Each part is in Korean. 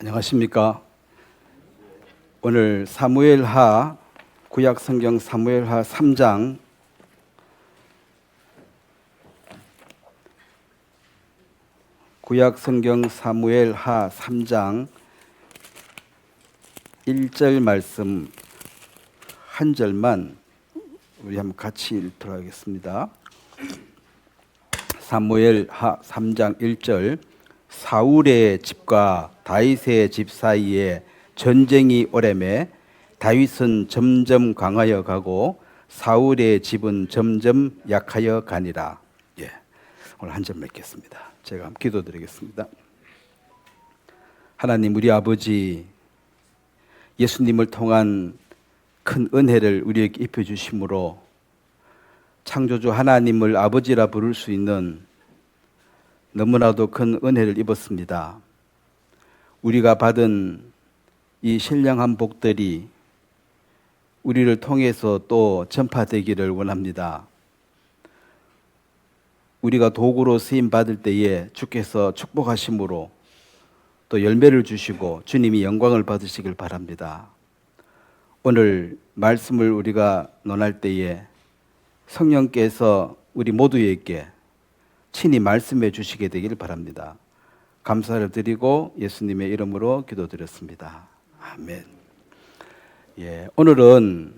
안녕하십니까. 오늘 사무엘하 구약 성경 사무엘하 3장 구약 성경 사무엘하 3장 1절 말씀 한 절만 우리 한번 같이 읽도록 하겠습니다. 사무엘하 3장 1절 사울의 집과 다윗의 집 사이에 전쟁이 오래매 다윗은 점점 강하여 가고 사울의 집은 점점 약하여 가니라. 오늘 한 점 맺겠습니다. 제가 한번 기도드리겠습니다. 하나님, 우리 아버지, 예수님을 통한 큰 은혜를 우리에게 입혀주심으로 창조주 하나님을 아버지라 부를 수 있는 너무나도 큰 은혜를 입었습니다. 우리가 받은 이 신령한 복들이 우리를 통해서 또 전파되기를 원합니다. 우리가 도구로 쓰임 받을 때에 주께서 축복하심으로 또 열매를 주시고 주님이 영광을 받으시길 바랍니다. 오늘 말씀을 우리가 논할 때에 성령께서 우리 모두에게 친히 말씀해 주시게 되기를 바랍니다. 감사를 드리고 예수님의 이름으로 기도드렸습니다. 아멘. 오늘은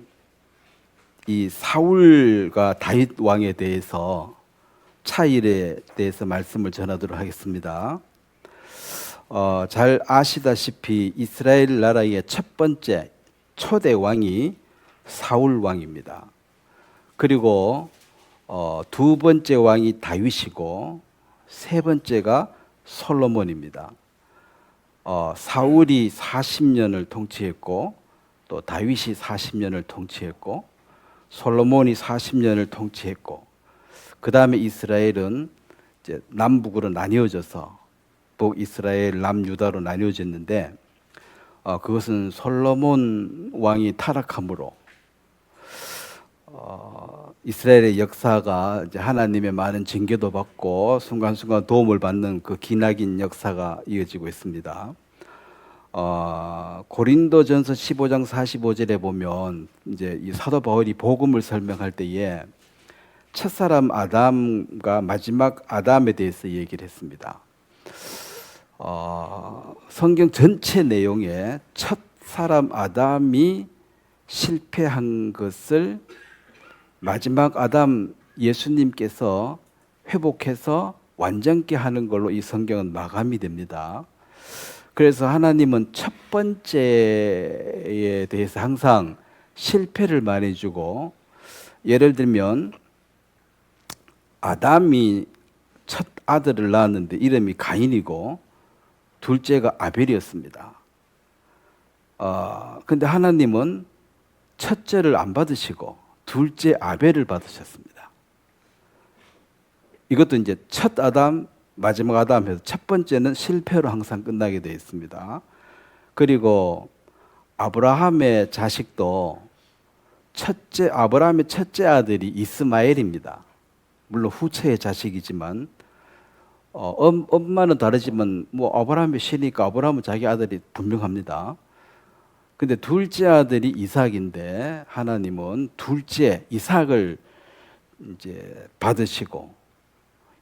이 사울과 다윗 왕에 대해서 차이에 대해서 말씀을 전하도록 하겠습니다. 잘 아시다시피 이스라엘 나라의 첫 번째 초대 왕이 사울 왕입니다. 그리고 두 번째 왕이 다윗이고 세 번째가 솔로몬입니다. 사울이 40년을 통치했고 또 다윗이 40년을 통치했고 솔로몬이 40년을 통치했고 그 다음에 이스라엘은 이제 남북으로 나뉘어져서 북이스라엘, 남유다로 나뉘어졌는데 그것은 솔로몬 왕이 타락함으로 이스라엘의 역사가 이제 하나님의 많은 징계도 받고 순간순간 도움을 받는 그 기나긴 역사가 이어지고 있습니다. 고린도전서 15장 45절에 보면 이제 이 사도 바울이 복음을 설명할 때에 첫사람 아담과 마지막 아담에 대해서 얘기를 했습니다. 성경 전체 내용에 첫 사람 아담이 실패한 것을 마지막 아담 예수님께서 회복해서 완전케 하는 걸로 이 성경은 마감이 됩니다. 그래서 하나님은 첫 번째에 대해서 항상 실패를 말해주고, 예를 들면 아담이 첫 아들을 낳았는데 이름이 가인이고 둘째가 아벨이었습니다. 근데 하나님은 첫째를 안 받으시고 둘째 아벨을 받으셨습니다. 이것도 이제 첫 아담, 마지막 아담 해서 첫 번째는 실패로 항상 끝나게 되어 있습니다. 그리고 아브라함의 자식도 아브라함의 첫째 아들이 이스마엘입니다. 물론 후처의 자식이지만 엄마는 다르지만 아브라함이 시니까 아브라함은 자기 아들이 분명합니다. 근데 둘째 아들이 이삭인데 하나님은 둘째 이삭을 이제 받으시고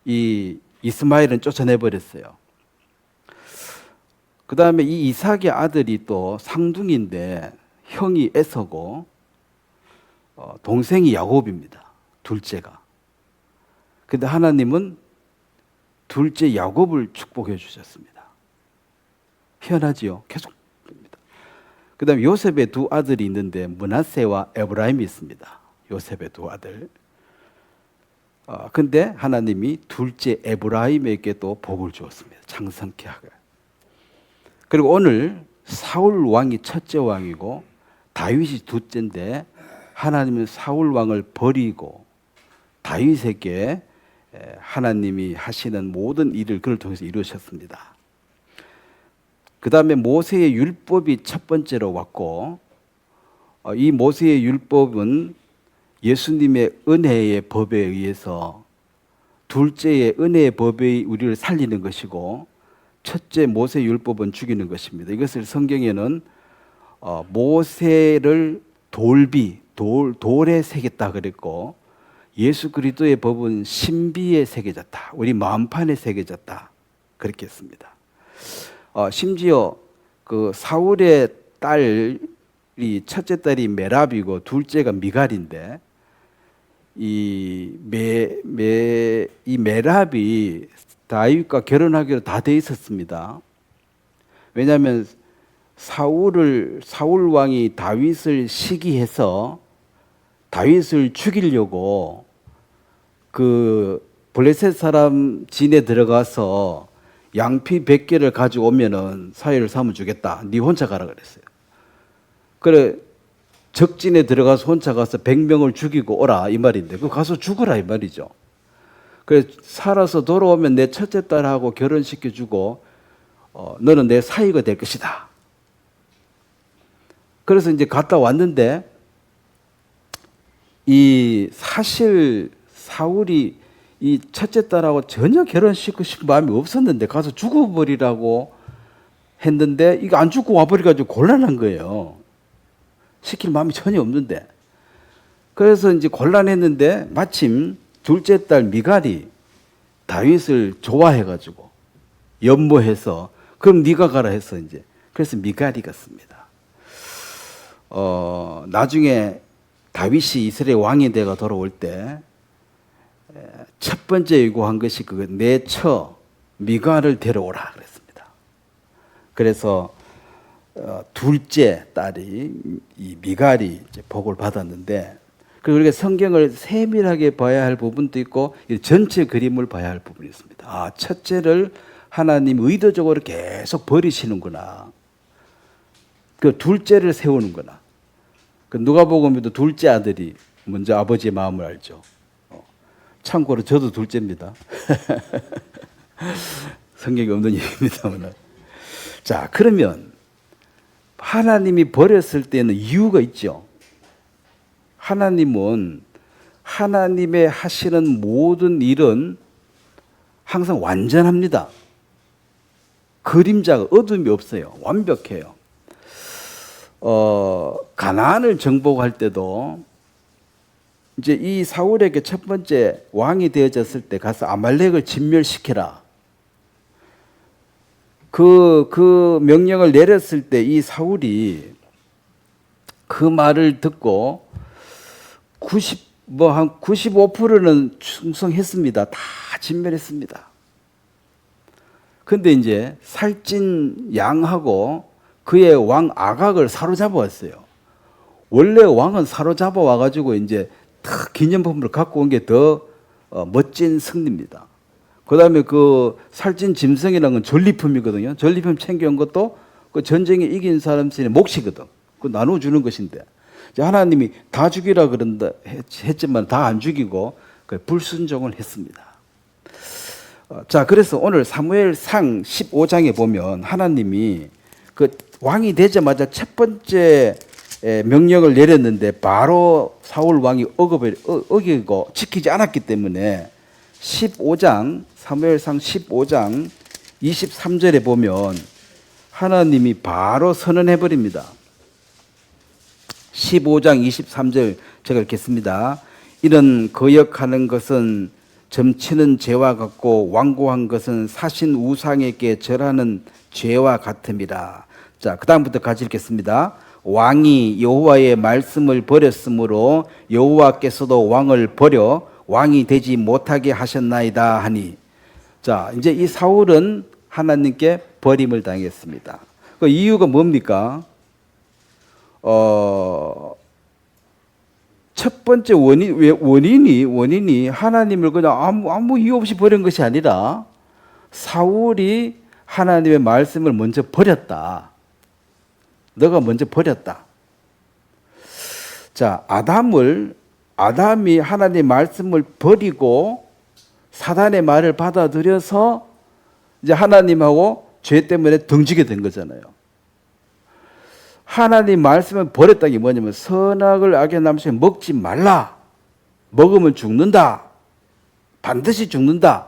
이 이스마엘은 쫓아내 버렸어요. 그 다음에 이 이삭의 아들이 또 상둥이인데 형이 에서고 동생이 야곱입니다. 둘째가. 근데 하나님은 둘째 야곱을 축복해 주셨습니다. 희한하지요? 계속. 그 다음에 요셉의 두 아들이 있는데 므낫세와 에브라임이 있습니다. 요셉의 두 아들. 근데 하나님이 둘째 에브라임에게 또 복을 주었습니다. 장성케 하게. 그리고 오늘 사울 왕이 첫째 왕이고 다윗이 둘째인데 하나님은 사울 왕을 버리고 다윗에게 하나님이 하시는 모든 일을 그를 통해서 이루셨습니다. 그 다음에 모세의 율법이 첫 번째로 왔고 이 모세의 율법은 예수님의 은혜의 법에 의해서 둘째의 은혜의 법이 우리를 살리는 것이고 첫째 모세 율법은 죽이는 것입니다. 이것을 성경에는 모세를 돌에 새겼다 그랬고, 예수 그리스도의 법은 신비에 새겨졌다. 우리 마음판에 새겨졌다. 그렇게 했습니다. 심지어 그 사울의 딸이 첫째 딸이 메랍이고 둘째가 미갈인데, 이 메랍이 다윗과 결혼하기로 다 돼 있었습니다. 왜냐하면 사울 왕이 다윗을 시기해서 다윗을 죽이려고 그 블레셋 사람 진에 들어가서 양피 100개를 가지고 오면은 사위를 삼아 주겠다. 네 혼자 가라 그랬어요. 그래 적진에 들어가서 혼자 가서 100명을 죽이고 오라 이 말인데, 그 가서 죽어라 이 말이죠. 그래 살아서 돌아오면 내 첫째 딸하고 결혼시켜 주고 너는 내 사위가 될 것이다. 그래서 이제 갔다 왔는데, 이 사실 사울이 이 첫째 딸하고 전혀 결혼시키고 싶은 마음이 없었는데 가서 죽어버리라고 했는데, 이거 안 죽고 와버려가지고 곤란한 거예요. 시킬 마음이 전혀 없는데. 그래서 이제 곤란했는데 마침 둘째 딸 미갈이 다윗을 좋아해가지고 연모해서 그럼 네가 가라 해서 이제 그래서 미갈이 갔습니다. 나중에 다윗이 이스라엘 왕이 되가 돌아올 때 첫 번째 요구한 것이 내 처 미갈을 데려오라 그랬습니다. 그래서 둘째 딸이 이 미갈이 이제 복을 받았는데, 그리고 우리가 성경을 세밀하게 봐야 할 부분도 있고 전체 그림을 봐야 할 부분이 있습니다. 첫째를 하나님 의도적으로 계속 버리시는구나. 그 둘째를 세우는구나. 그 누가복음에도 둘째 아들이 먼저 아버지의 마음을 알죠. 참고로 저도 둘째입니다. 성경에 없는 얘기입니다. 자, 그러면 하나님이 버렸을 때는 이유가 있죠. 하나님은 하나님의 하시는 모든 일은 항상 완전합니다. 그림자가 어둠이 없어요. 완벽해요. 가나안을 정복할 때도 이제 이 사울에게 첫 번째 왕이 되어졌을 때 가서 아말렉을 진멸시켜라. 그 명령을 내렸을 때 이 사울이 그 말을 듣고 한 95%는 충성했습니다. 다 진멸했습니다. 근데 이제 살찐 양하고 그의 왕 아각을 사로잡아 왔어요. 원래 왕은 사로잡아 와가지고 이제 탁 기념품을 갖고 온 게 더 멋진 승리입니다. 그 다음에 그 살찐 짐승이라는 건 전리품이거든요. 전리품 챙겨온 것도 그 전쟁에 이긴 사람들의 몫이거든. 그 나눠주는 것인데, 하나님이 다 죽이라 그런다 했지만 다 안 죽이고 불순종을 했습니다. 자, 그래서 오늘 사무엘상 15장에 보면 하나님이 그 왕이 되자마자 첫 번째 명령을 내렸는데 바로 사울 왕이 어기고 지키지 않았기 때문에 15장 사무엘상 15장 23절에 보면 하나님이 바로 선언해 버립니다. 15장 23절 제가 읽겠습니다. 이런 거역하는 것은 점치는 죄와 같고 완고한 것은 사신 우상에게 절하는 죄와 같음이라. 자, 그 다음부터 같이 읽겠습니다. 왕이 여호와의 말씀을 버렸으므로 여호와께서도 왕을 버려 왕이 되지 못하게 하셨나이다 하니. 자, 이제 이 사울은 하나님께 버림을 당했습니다. 그 이유가 뭡니까? 첫 번째 원인이 하나님을 그냥 아무 이유 없이 버린 것이 아니라 사울이 하나님의 말씀을 먼저 버렸다. 너가 먼저 버렸다. 자, 아담이 하나님의 말씀을 버리고 사단의 말을 받아들여서 이제 하나님하고 죄 때문에 등지게 된 거잖아요. 하나님 말씀을 버렸다는 게 뭐냐면 선악을 악의 나무에 먹지 말라. 먹으면 죽는다. 반드시 죽는다.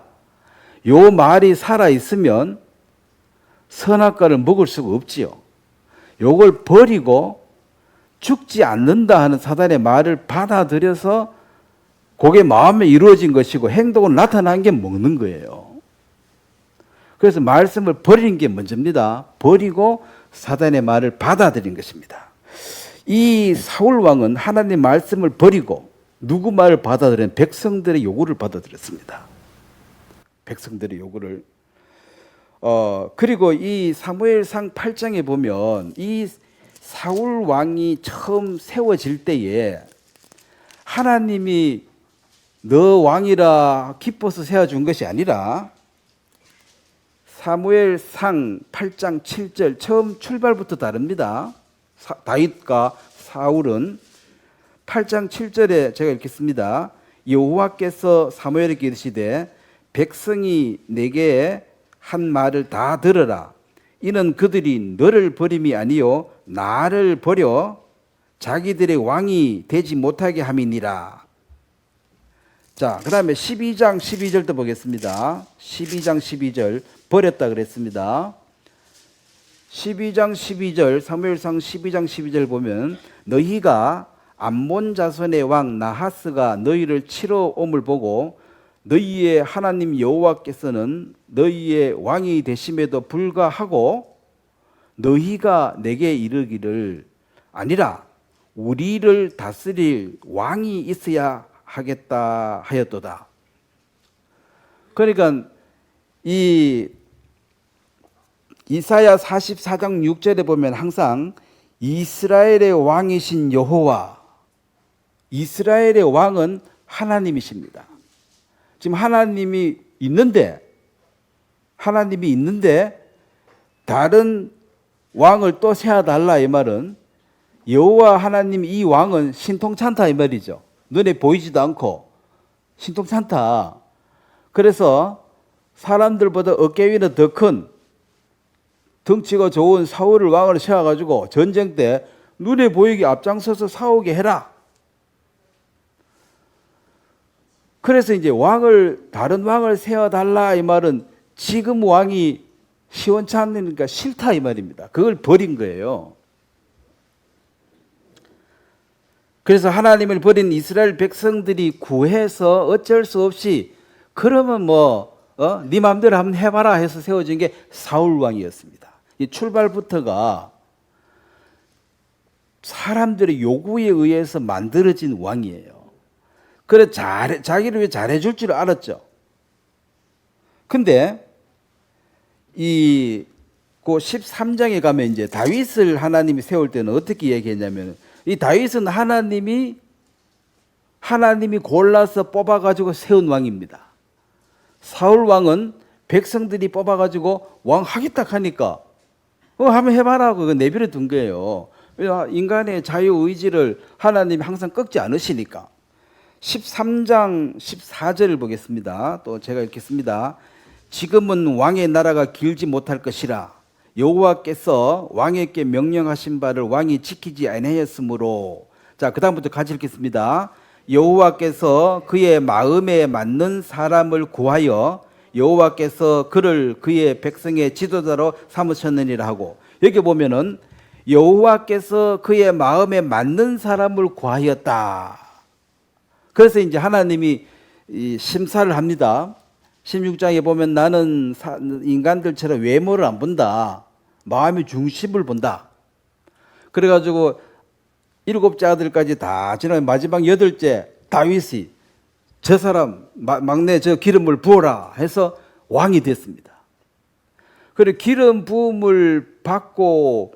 요 말이 살아있으면 선악과를 먹을 수가 없지요. 요걸 버리고 죽지 않는다 하는 사단의 말을 받아들여서 그게 마음에 이루어진 것이고 행동으로 나타난 게 먹는 거예요. 그래서 말씀을 버리는 게 먼저입니다. 버리고 사단의 말을 받아들인 것입니다. 이 사울 왕은 하나님 말씀을 버리고 누구 말을 받아들인 백성들의 요구를 받아들였습니다. 백성들의 요구를. 그리고 이 사무엘상 8장에 보면 이 사울 왕이 처음 세워질 때에 하나님이 너 왕이라 기뻐서 세워준 것이 아니라 사무엘상 8장 7절 처음 출발부터 다릅니다. 다윗과 사울은 8장 7절에 제가 읽겠습니다. 여호와께서 사무엘에게 이르시되 백성이 내게 한 말을 다 들으라. 이는 그들이 너를 버림이 아니요 나를 버려 자기들의 왕이 되지 못하게 함이니라. 자, 그 다음에 12장 12절도 보겠습니다. 12장 12절 버렸다 그랬습니다. 12장 12절 사무엘상 12장 12절 보면 너희가 암몬 자손의 왕 나하스가 너희를 치러 옴을 보고 너희의 하나님 여호와께서는 너희의 왕이 되심에도 불구하고 너희가 내게 이르기를 아니라 우리를 다스릴 왕이 있어야 하겠다 하였도다. 그러니까 이 이사야 44장 6절에 보면 항상 이스라엘의 왕이신 여호와, 이스라엘의 왕은 하나님이십니다. 지금 하나님이 있는데 다른 왕을 또 세워달라 이 말은 여호와 하나님 이 왕은 신통찮다 이 말이죠. 눈에 보이지도 않고 신통찮다. 그래서 사람들보다 어깨 위는 더 큰 덩치가 좋은 사울을 왕으로 세워가지고 전쟁 때 눈에 보이게 앞장서서 싸우게 해라. 그래서 이제 다른 왕을 세워달라 이 말은 지금 왕이 시원찮으니까 싫다 이 말입니다. 그걸 버린 거예요. 그래서 하나님을 버린 이스라엘 백성들이 구해서 어쩔 수 없이 그러면 네 마음대로 한번 해봐라 해서 세워진 게 사울 왕이었습니다. 이 출발부터가 사람들의 요구에 의해서 만들어진 왕이에요. 그래 자기를 위해 잘해줄 줄 알았죠. 근데 그 13장에 가면 이제 다윗을 하나님이 세울 때는 어떻게 얘기했냐면 이 다윗은 하나님이 골라서 뽑아가지고 세운 왕입니다. 사울 왕은 백성들이 뽑아가지고 왕 하겠다 하니까 한번 해봐라 그거 내버려 둔 거예요. 인간의 자유의지를 하나님이 항상 꺾지 않으시니까. 13장 14절을 보겠습니다. 또 제가 읽겠습니다. 지금은 왕의 나라가 길지 못할 것이라 여호와께서 왕에게 명령하신 바를 왕이 지키지 아니하였으므로. 자, 그 다음부터 같이 읽겠습니다. 여호와께서 그의 마음에 맞는 사람을 구하여 여호와께서 그를 그의 백성의 지도자로 삼으셨느니라 하고, 여기 보면은 여호와께서 그의 마음에 맞는 사람을 구하였다. 그래서 이제 하나님이 심사를 합니다. 16장에 보면 나는 인간들처럼 외모를 안 본다. 마음의 중심을 본다. 그래가지고 7째 아들까지 다 지나고 마지막 8째 다윗이 저 사람 막내 저 기름을 부어라 해서 왕이 됐습니다. 그리고 기름 부음을 받고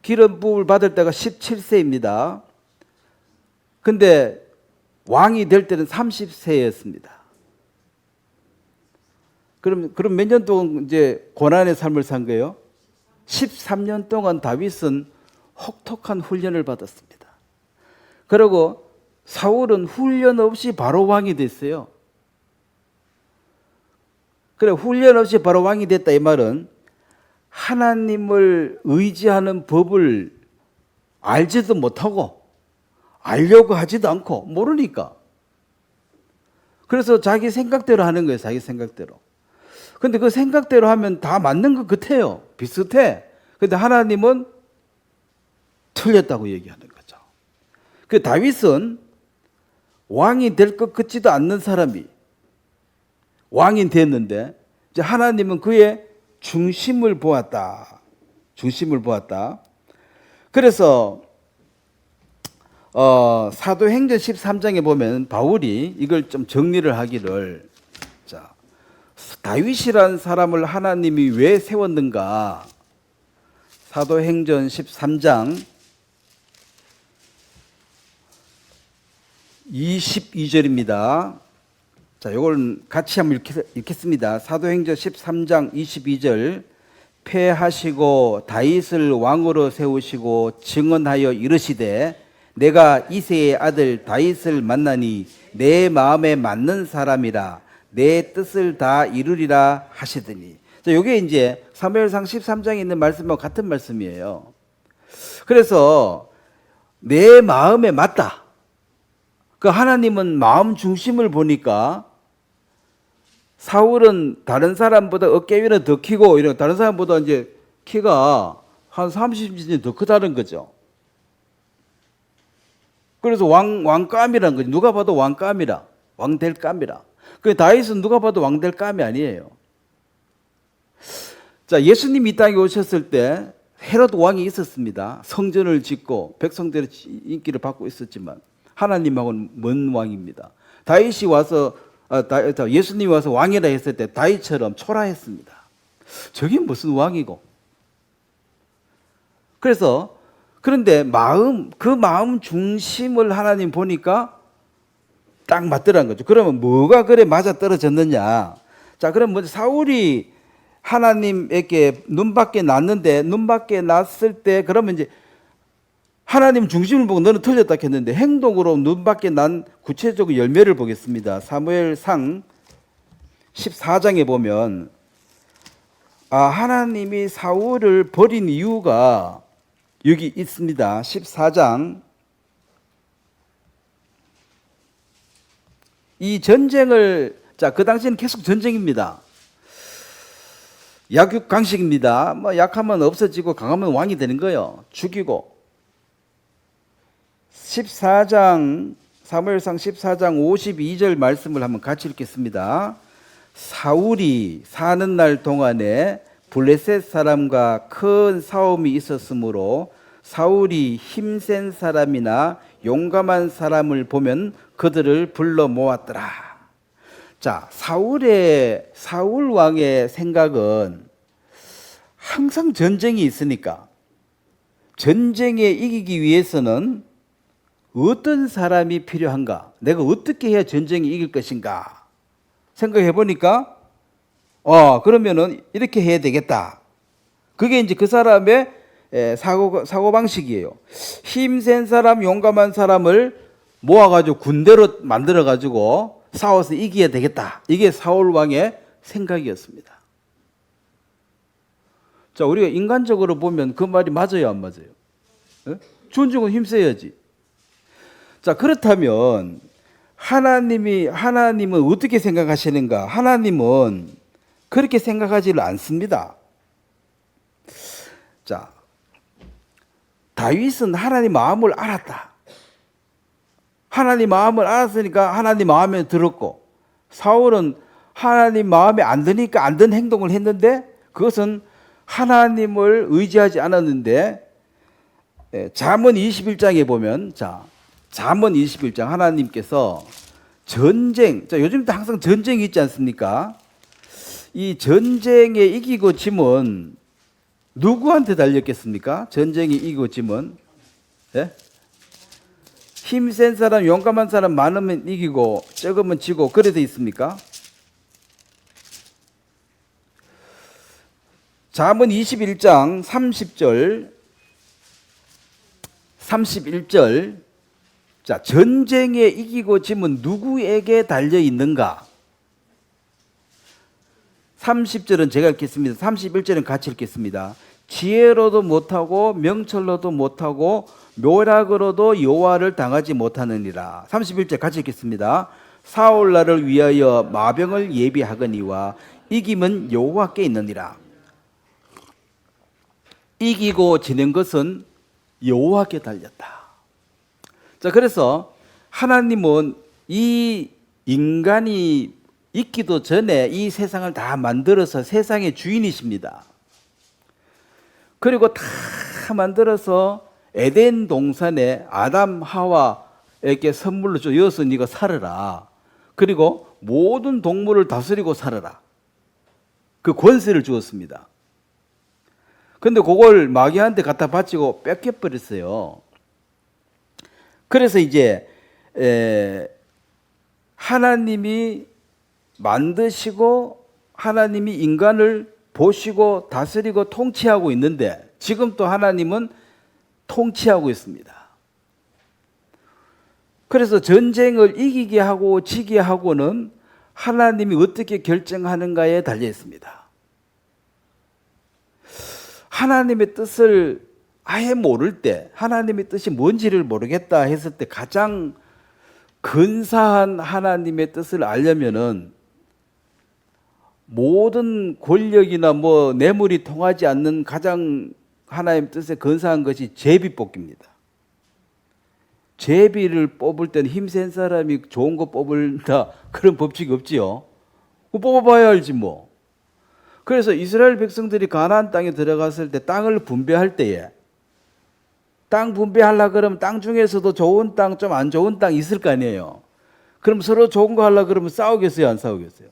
기름 부음을 받을 때가 17세입니다. 근데 왕이 될 때는 30세였습니다. 그럼 몇 년 동안 이제 고난의 삶을 산 거예요? 13년 동안 다윗은 혹독한 훈련을 받았습니다. 그리고 사울은 훈련 없이 바로 왕이 됐어요. 그래, 훈련 없이 바로 왕이 됐다 이 말은 하나님을 의지하는 법을 알지도 못하고 알려고 하지도 않고 모르니까. 그래서 자기 생각대로 하는 거예요. 자기 생각대로. 근데 그 생각대로 하면 다 맞는 것 같아요. 비슷해. 근데 하나님은 틀렸다고 얘기하는 거죠. 그 다윗은 왕이 될 것 같지도 않는 사람이 왕이 됐는데 이제 하나님은 그의 중심을 보았다. 중심을 보았다. 그래서 사도행전 13장에 보면 바울이 이걸 좀 정리를 하기를, 자, 다윗이란 사람을 하나님이 왜 세웠는가? 사도행전 13장 22절입니다. 자, 이걸 같이 한번 읽겠습니다. 사도행전 13장 22절. 패하시고 다윗을 왕으로 세우시고 증언하여 이르시되 내가 이새의 아들 다윗을 만나니 내 마음에 맞는 사람이라 내 뜻을 다 이루리라 하시더니. 자, 이게 이제 사무엘상 13장에 있는 말씀과 같은 말씀이에요. 그래서 내 마음에 맞다. 그 하나님은 마음 중심을 보니까 사울은 다른 사람보다 어깨 위는 더 키고 이런 다른 사람보다 이제 키가 한 30cm 더 크다는 거죠. 그래서 왕감이라는 거지. 누가 봐도 왕감이라. 왕될 감이라. 그 다윗은 누가 봐도 왕될 감이 아니에요. 자, 예수님이 이 땅에 오셨을 때 헤롯 왕이 있었습니다. 성전을 짓고 백성들의 인기를 받고 있었지만 하나님하고는 먼 왕입니다. 다윗이 와서 예수님이 와서 왕이라 했을 때 다윗처럼 초라했습니다. 저게 무슨 왕이고. 그래서 그런데 그 마음 중심을 하나님 보니까 딱 맞더라는 거죠. 그러면 뭐가 그래 맞아 떨어졌느냐. 자, 그럼 먼저 사울이 하나님에게 눈밖에 났는데 눈밖에 났을 때 그러면 이제 하나님 중심을 보고 너는 틀렸다 했는데 행동으로 눈밖에 난 구체적인 열매를 보겠습니다. 사무엘상 14장에 보면 하나님이 사울을 버린 이유가 여기 있습니다. 14장. 이 전쟁을, 자, 그 당시에는 계속 전쟁입니다. 약육강식입니다. 뭐 약하면 없어지고 강하면 왕이 되는 거예요. 죽이고. 14장, 사무엘상 14장 52절 말씀을 한번 같이 읽겠습니다. 사울이 사는 날 동안에 블레셋 사람과 큰 싸움이 있었으므로 사울이 힘센 사람이나 용감한 사람을 보면 그들을 불러 모았더라. 자, 사울 왕의 생각은 항상 전쟁이 있으니까 전쟁에 이기기 위해서는 어떤 사람이 필요한가? 내가 어떻게 해야 전쟁에 이길 것인가? 생각해 보니까 그러면은 이렇게 해야 되겠다. 그게 이제 그 사람의 사고 방식이에요. 힘센 사람, 용감한 사람을 모아가지고 군대로 만들어가지고 싸워서 이겨야 되겠다. 이게 사울 왕의 생각이었습니다. 자, 우리가 인간적으로 보면 그 말이 맞아요, 안 맞아요? 전쟁은 힘써야지. 자, 그렇다면 하나님은 어떻게 생각하시는가? 하나님은 그렇게 생각하지를 않습니다. 자, 다윗은 하나님 마음을 알았다. 하나님 마음을 알았으니까 하나님 마음에 들었고, 사울은 하나님 마음에 안 드니까 안 든 행동을 했는데 그것은 하나님을 의지하지 않았는데, 잠언 21장에 보면, 자, 잠언 21장 하나님께서 전쟁, 자, 요즘도 항상 전쟁이 있지 않습니까? 이 전쟁에 이기고 짐은 누구한테 달렸겠습니까? 전쟁에 이기고 짐은? 예? 힘센 사람, 용감한 사람 많으면 이기고 적으면 지고 그래 돼 있습니까? 잠언 21장 31절. 자, 전쟁에 이기고 짐은 누구에게 달려 있는가? 30절은 제가 읽겠습니다. 31절은 같이 읽겠습니다. 지혜로도 못하고 명철로도 못하고 묘락으로도 여호와를 당하지 못하느니라. 31절 같이 읽겠습니다. 사울 날을 위하여 마병을 예비하거니와 이김은 여호와께 있느니라. 이기고 지는 것은 여호와께 달렸다. 자, 그래서 하나님은 이 인간이 있기도 전에 이 세상을 다 만들어서 세상의 주인이십니다. 그리고 다 만들어서 에덴 동산에 아담 하와에게 선물로 줘. 여기서 네가 살아라. 그리고 모든 동물을 다스리고 살아라. 그 권세를 주었습니다. 근데 그걸 마귀한테 갖다 바치고 뺏겨버렸어요. 그래서 이제 하나님이 만드시고 하나님이 인간을 보시고 다스리고 통치하고 있는데 지금 또 하나님은 통치하고 있습니다. 그래서 전쟁을 이기게 하고 지게 하고는 하나님이 어떻게 결정하는가에 달려 있습니다. 하나님의 뜻을 아예 모를 때, 하나님의 뜻이 뭔지를 모르겠다 했을 때 가장 근사한 하나님의 뜻을 알려면은 모든 권력이나 뭐 뇌물이 통하지 않는 가장 하나님 뜻에 근사한 것이 제비뽑기입니다. 제비를 뽑을 때는 힘센 사람이 좋은 거 뽑을다 그런 법칙이 없지요. 뽑아봐야 알지 뭐. 그래서 이스라엘 백성들이 가나안 땅에 들어갔을 때 땅을 분배할 때에 땅 분배하려고 그러면 땅 중에서도 좋은 땅, 좀 안 좋은 땅 있을 거 아니에요. 그럼 서로 좋은 거 하려고 그러면 싸우겠어요, 안 싸우겠어요?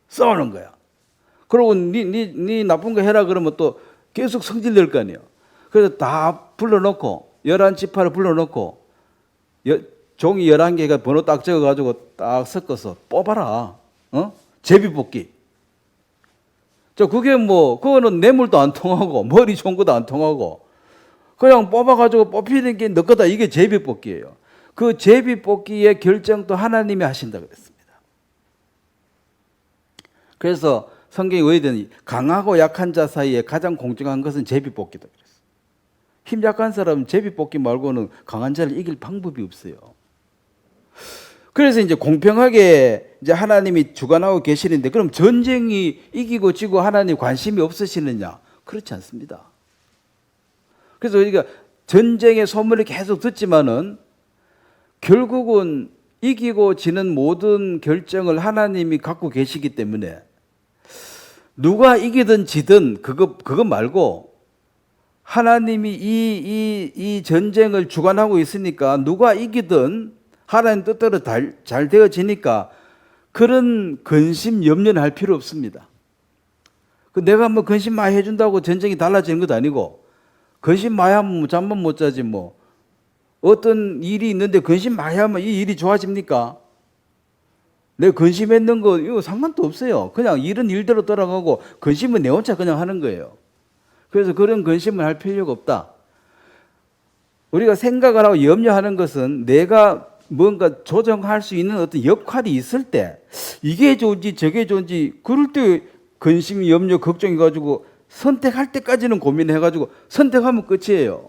싸우는 거야. 그리고 네 나쁜 거 해라 그러면 또 계속 성질낼 거 아니에요. 그래서 다 불러놓고 11지파를 불러놓고 종이 11개가 번호 딱 적어가지고 딱 섞어서 뽑아라. 제비뽑기. 그게 뭐 그거는 뇌물도 안 통하고 머리 좋은 것도 안 통하고 그냥 뽑아가지고 뽑히는 게 너 거다. 이게 제비뽑기예요. 그 제비뽑기의 결정도 하나님이 하신다 그랬습니다. 그래서 성경에 왜든 강하고 약한 자 사이에 가장 공정한 것은 제비뽑기다 그랬어요. 힘 약한 사람은 제비뽑기 말고는 강한 자를 이길 방법이 없어요. 그래서 이제 공평하게 이제 하나님이 주관하고 계시는데 그럼 전쟁이 이기고 지고 하나님 관심이 없으시느냐? 그렇지 않습니다. 그래서 우리가 전쟁의 소문을 계속 듣지만은 결국은 이기고 지는 모든 결정을 하나님이 갖고 계시기 때문에 누가 이기든 지든 그거 말고 하나님이 이 전쟁을 주관하고 있으니까 누가 이기든 하나님 뜻대로 잘 되어지니까 그런 근심 염려는 할 필요 없습니다. 내가 뭐 근심 많이 해준다고 전쟁이 달라지는 것도 아니고 근심 많이 하면 잠만 못 자지 뭐. 어떤 일이 있는데 근심 많이 하면 이 일이 좋아집니까? 내가 근심했는 거 이거 상관도 없어요. 그냥 일은 일대로 돌아가고 근심은 내 혼자 그냥 하는 거예요. 그래서 그런 근심을 할 필요가 없다. 우리가 생각을 하고 염려하는 것은 내가 뭔가 조정할 수 있는 어떤 역할이 있을 때 이게 좋은지 저게 좋은지 그럴 때 근심, 염려, 걱정해가지고 선택할 때까지는 고민해가지고 선택하면 끝이에요.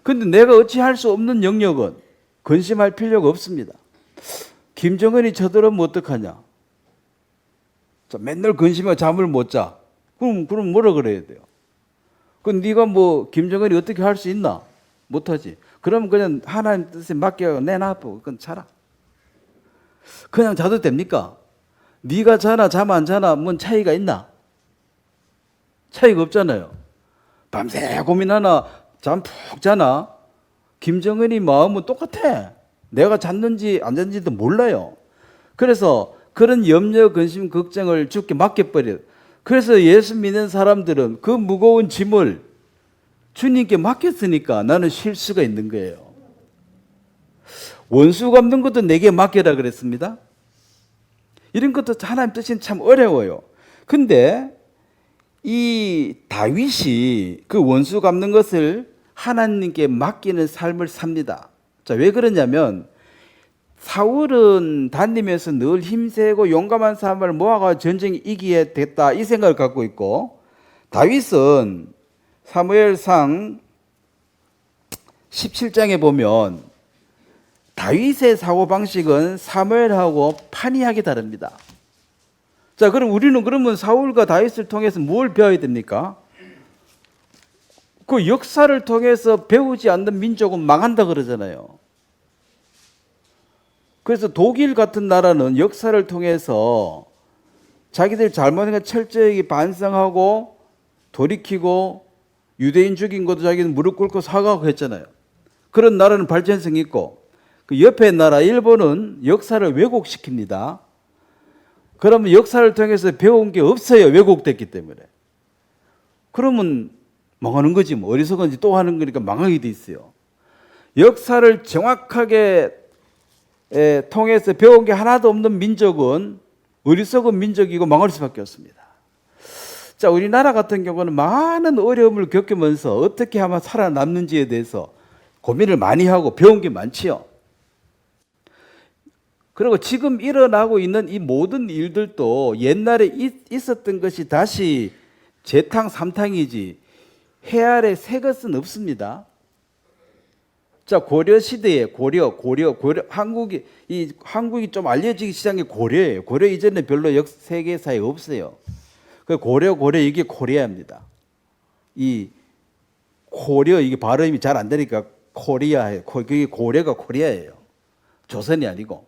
근데 내가 어찌할 수 없는 영역은 근심할 필요가 없습니다. 김정은이 쳐들어오면 어떡하냐? 자, 맨날 근심하고 잠을 못 자. 그럼 뭐라 그래야 돼요? 그럼 네가 뭐 김정은이 어떻게 할 수 있나? 못하지. 그러면 그냥 하나님 뜻에 맡겨 내놔. 그건 자라. 그냥 자도 됩니까? 네가 자나 잠 안 자나 뭔 차이가 있나? 차이가 없잖아요. 밤새 고민하나 잠 푹 자나? 김정은이 마음은 똑같아. 내가 잤는지 안 잤는지도 몰라요. 그래서 그런 염려, 근심, 걱정을 주께 맡겨버려요. 그래서 예수 믿는 사람들은 그 무거운 짐을 주님께 맡겼으니까 나는 쉴 수가 있는 거예요. 원수 갚는 것도 내게 맡겨라 그랬습니다. 이런 것도 하나님 뜻은 참 어려워요. 근데 이 다윗이 그 원수 갚는 것을 하나님께 맡기는 삶을 삽니다. 자, 왜 그러냐면 사울은 다니면서 늘 힘세고 용감한 사람을 모아가 전쟁에 이기게 됐다 이 생각을 갖고 있고 다윗은 사무엘상 17장에 보면 다윗의 사고방식은 사무엘하고 판이하게 다릅니다. 자, 그럼 우리는 그러면 사울과 다윗을 통해서 뭘 배워야 됩니까? 그 역사를 통해서 배우지 않는 민족은 망한다 그러잖아요. 그래서 독일 같은 나라는 역사를 통해서 자기들 잘못한 걸 철저히 반성하고 돌이키고 유대인 죽인 것도 자기는 무릎 꿇고 사과하고 했잖아요. 그런 나라는 발전성이 있고, 그 옆에 나라 일본은 역사를 왜곡시킵니다. 그러면 역사를 통해서 배운 게 없어요. 왜곡됐기 때문에. 그러면 망하는 거지 뭐. 어리석은지 또 하는 거니까 망하게 돼 있어요. 역사를 정확하게 통해서 배운 게 하나도 없는 민족은 어리석은 민족이고 망할 수밖에 없습니다. 자, 우리나라 같은 경우는 많은 어려움을 겪으면서 어떻게 하면 살아남는지에 대해서 고민을 많이 하고 배운 게 많지요. 그리고 지금 일어나고 있는 이 모든 일들도 옛날에 있었던 것이 다시 재탕 삼탕이지 해 아래 새 것은 없습니다. 자, 고려 시대에 고려 한국이 좀 알려지기 시작한 게 고려예요. 고려 이전에 별로 세계사에 없어요. 그 고려 이게 코리아입니다. 이 고려 이게 발음이 잘 안 되니까 코리아예요. 그게 고려가 코리아예요. 조선이 아니고.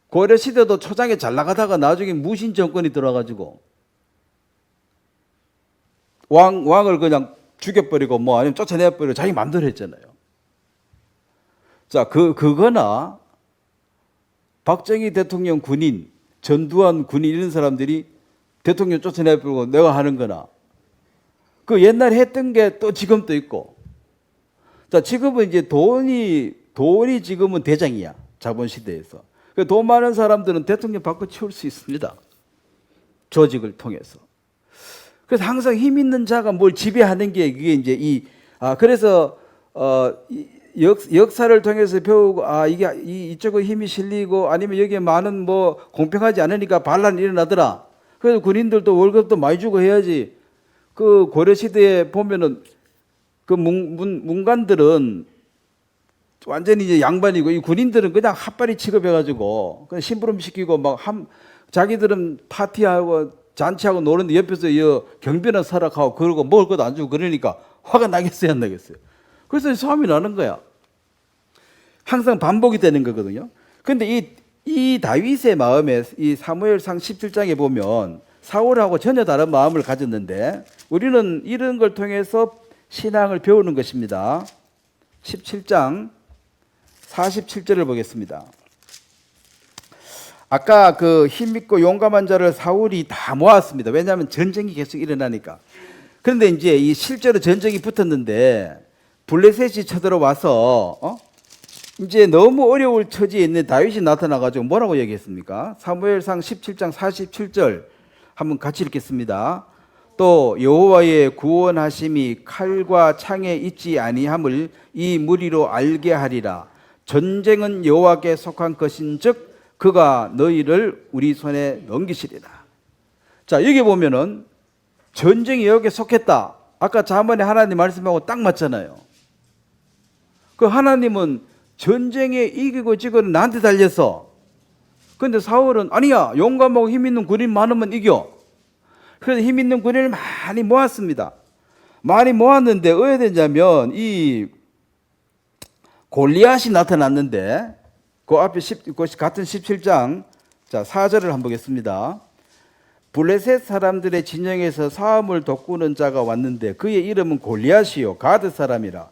고려 시대도 초장에 잘 나가다가 나중에 무신 정권이 들어가지고 왕을 그냥 죽여버리고 뭐 아니면 쫓아내버리고 자기 마음대로 했잖아요. 자, 그거나 박정희 대통령 군인, 전두환 군인 이런 사람들이 대통령 쫓아내버리고 내가 하는 거나 그 옛날에 했던 게 또 지금 또 있고. 자, 지금은 이제 돈이 지금은 대장이야. 자본시대에서. 돈 많은 사람들은 대통령 바꿔 치울 수 있습니다. 조직을 통해서. 그래서 항상 힘 있는 자가 뭘 지배하는 게 그게 이제 그래서 역사를 통해서 배우고 이게 이쪽에 힘이 실리고 아니면 여기에 많은 뭐 공평하지 않으니까 반란이 일어나더라. 그래서 군인들도 월급도 많이 주고 해야지. 그 고려 시대에 보면은 그 문관들은 완전히 이제 양반이고 이 군인들은 그냥 핫바리 취급해가지고 그냥 심부름 시키고 막 자기들은 파티하고 잔치하고 노는데 옆에서 경비나 서락하고 그러고 먹을 것도 안 주고 그러니까 화가 나겠어요, 안 나겠어요? 그래서 싸움이 나는 거야. 항상 반복이 되는 거거든요. 근데 이 다윗의 마음에 이 사무엘상 17장에 보면 사울하고 전혀 다른 마음을 가졌는데 우리는 이런 걸 통해서 신앙을 배우는 것입니다. 17장 47절을 보겠습니다. 아까 그 힘있고 용감한 자를 사울이 다 모았습니다. 왜냐하면 전쟁이 계속 일어나니까. 그런데 이제 이 실제로 전쟁이 붙었는데 블레셋이 쳐들어와서 이제 너무 어려울 처지에 있는 다윗이 나타나가지고 뭐라고 얘기했습니까? 사무엘상 17장 47절 한번 같이 읽겠습니다. 또 여호와의 구원하심이 칼과 창에 있지 아니함을 이 무리로 알게 하리라. 전쟁은 여호와께 속한 것인즉 그가 너희를 우리 손에 넘기시리라. 자, 여기 보면은 전쟁이 여기에 속했다. 아까 자문에 하나님 말씀하고 딱 맞잖아요. 그 하나님은 전쟁에 이기고 지고는 나한테 달렸어. 근데 사울은 아니야, 용감하고 힘 있는 군인 많으면 이겨. 그래서 힘 있는 군인을 많이 모았습니다. 많이 모았는데 어떻게 되냐면 이 골리앗이 나타났는데 그 앞에 같은 17장 자 4절을 한번 보겠습니다. 블레셋 사람들의 진영에서 싸움을 돕구는 자가 왔는데 그의 이름은 골리앗이요 가드 사람이라.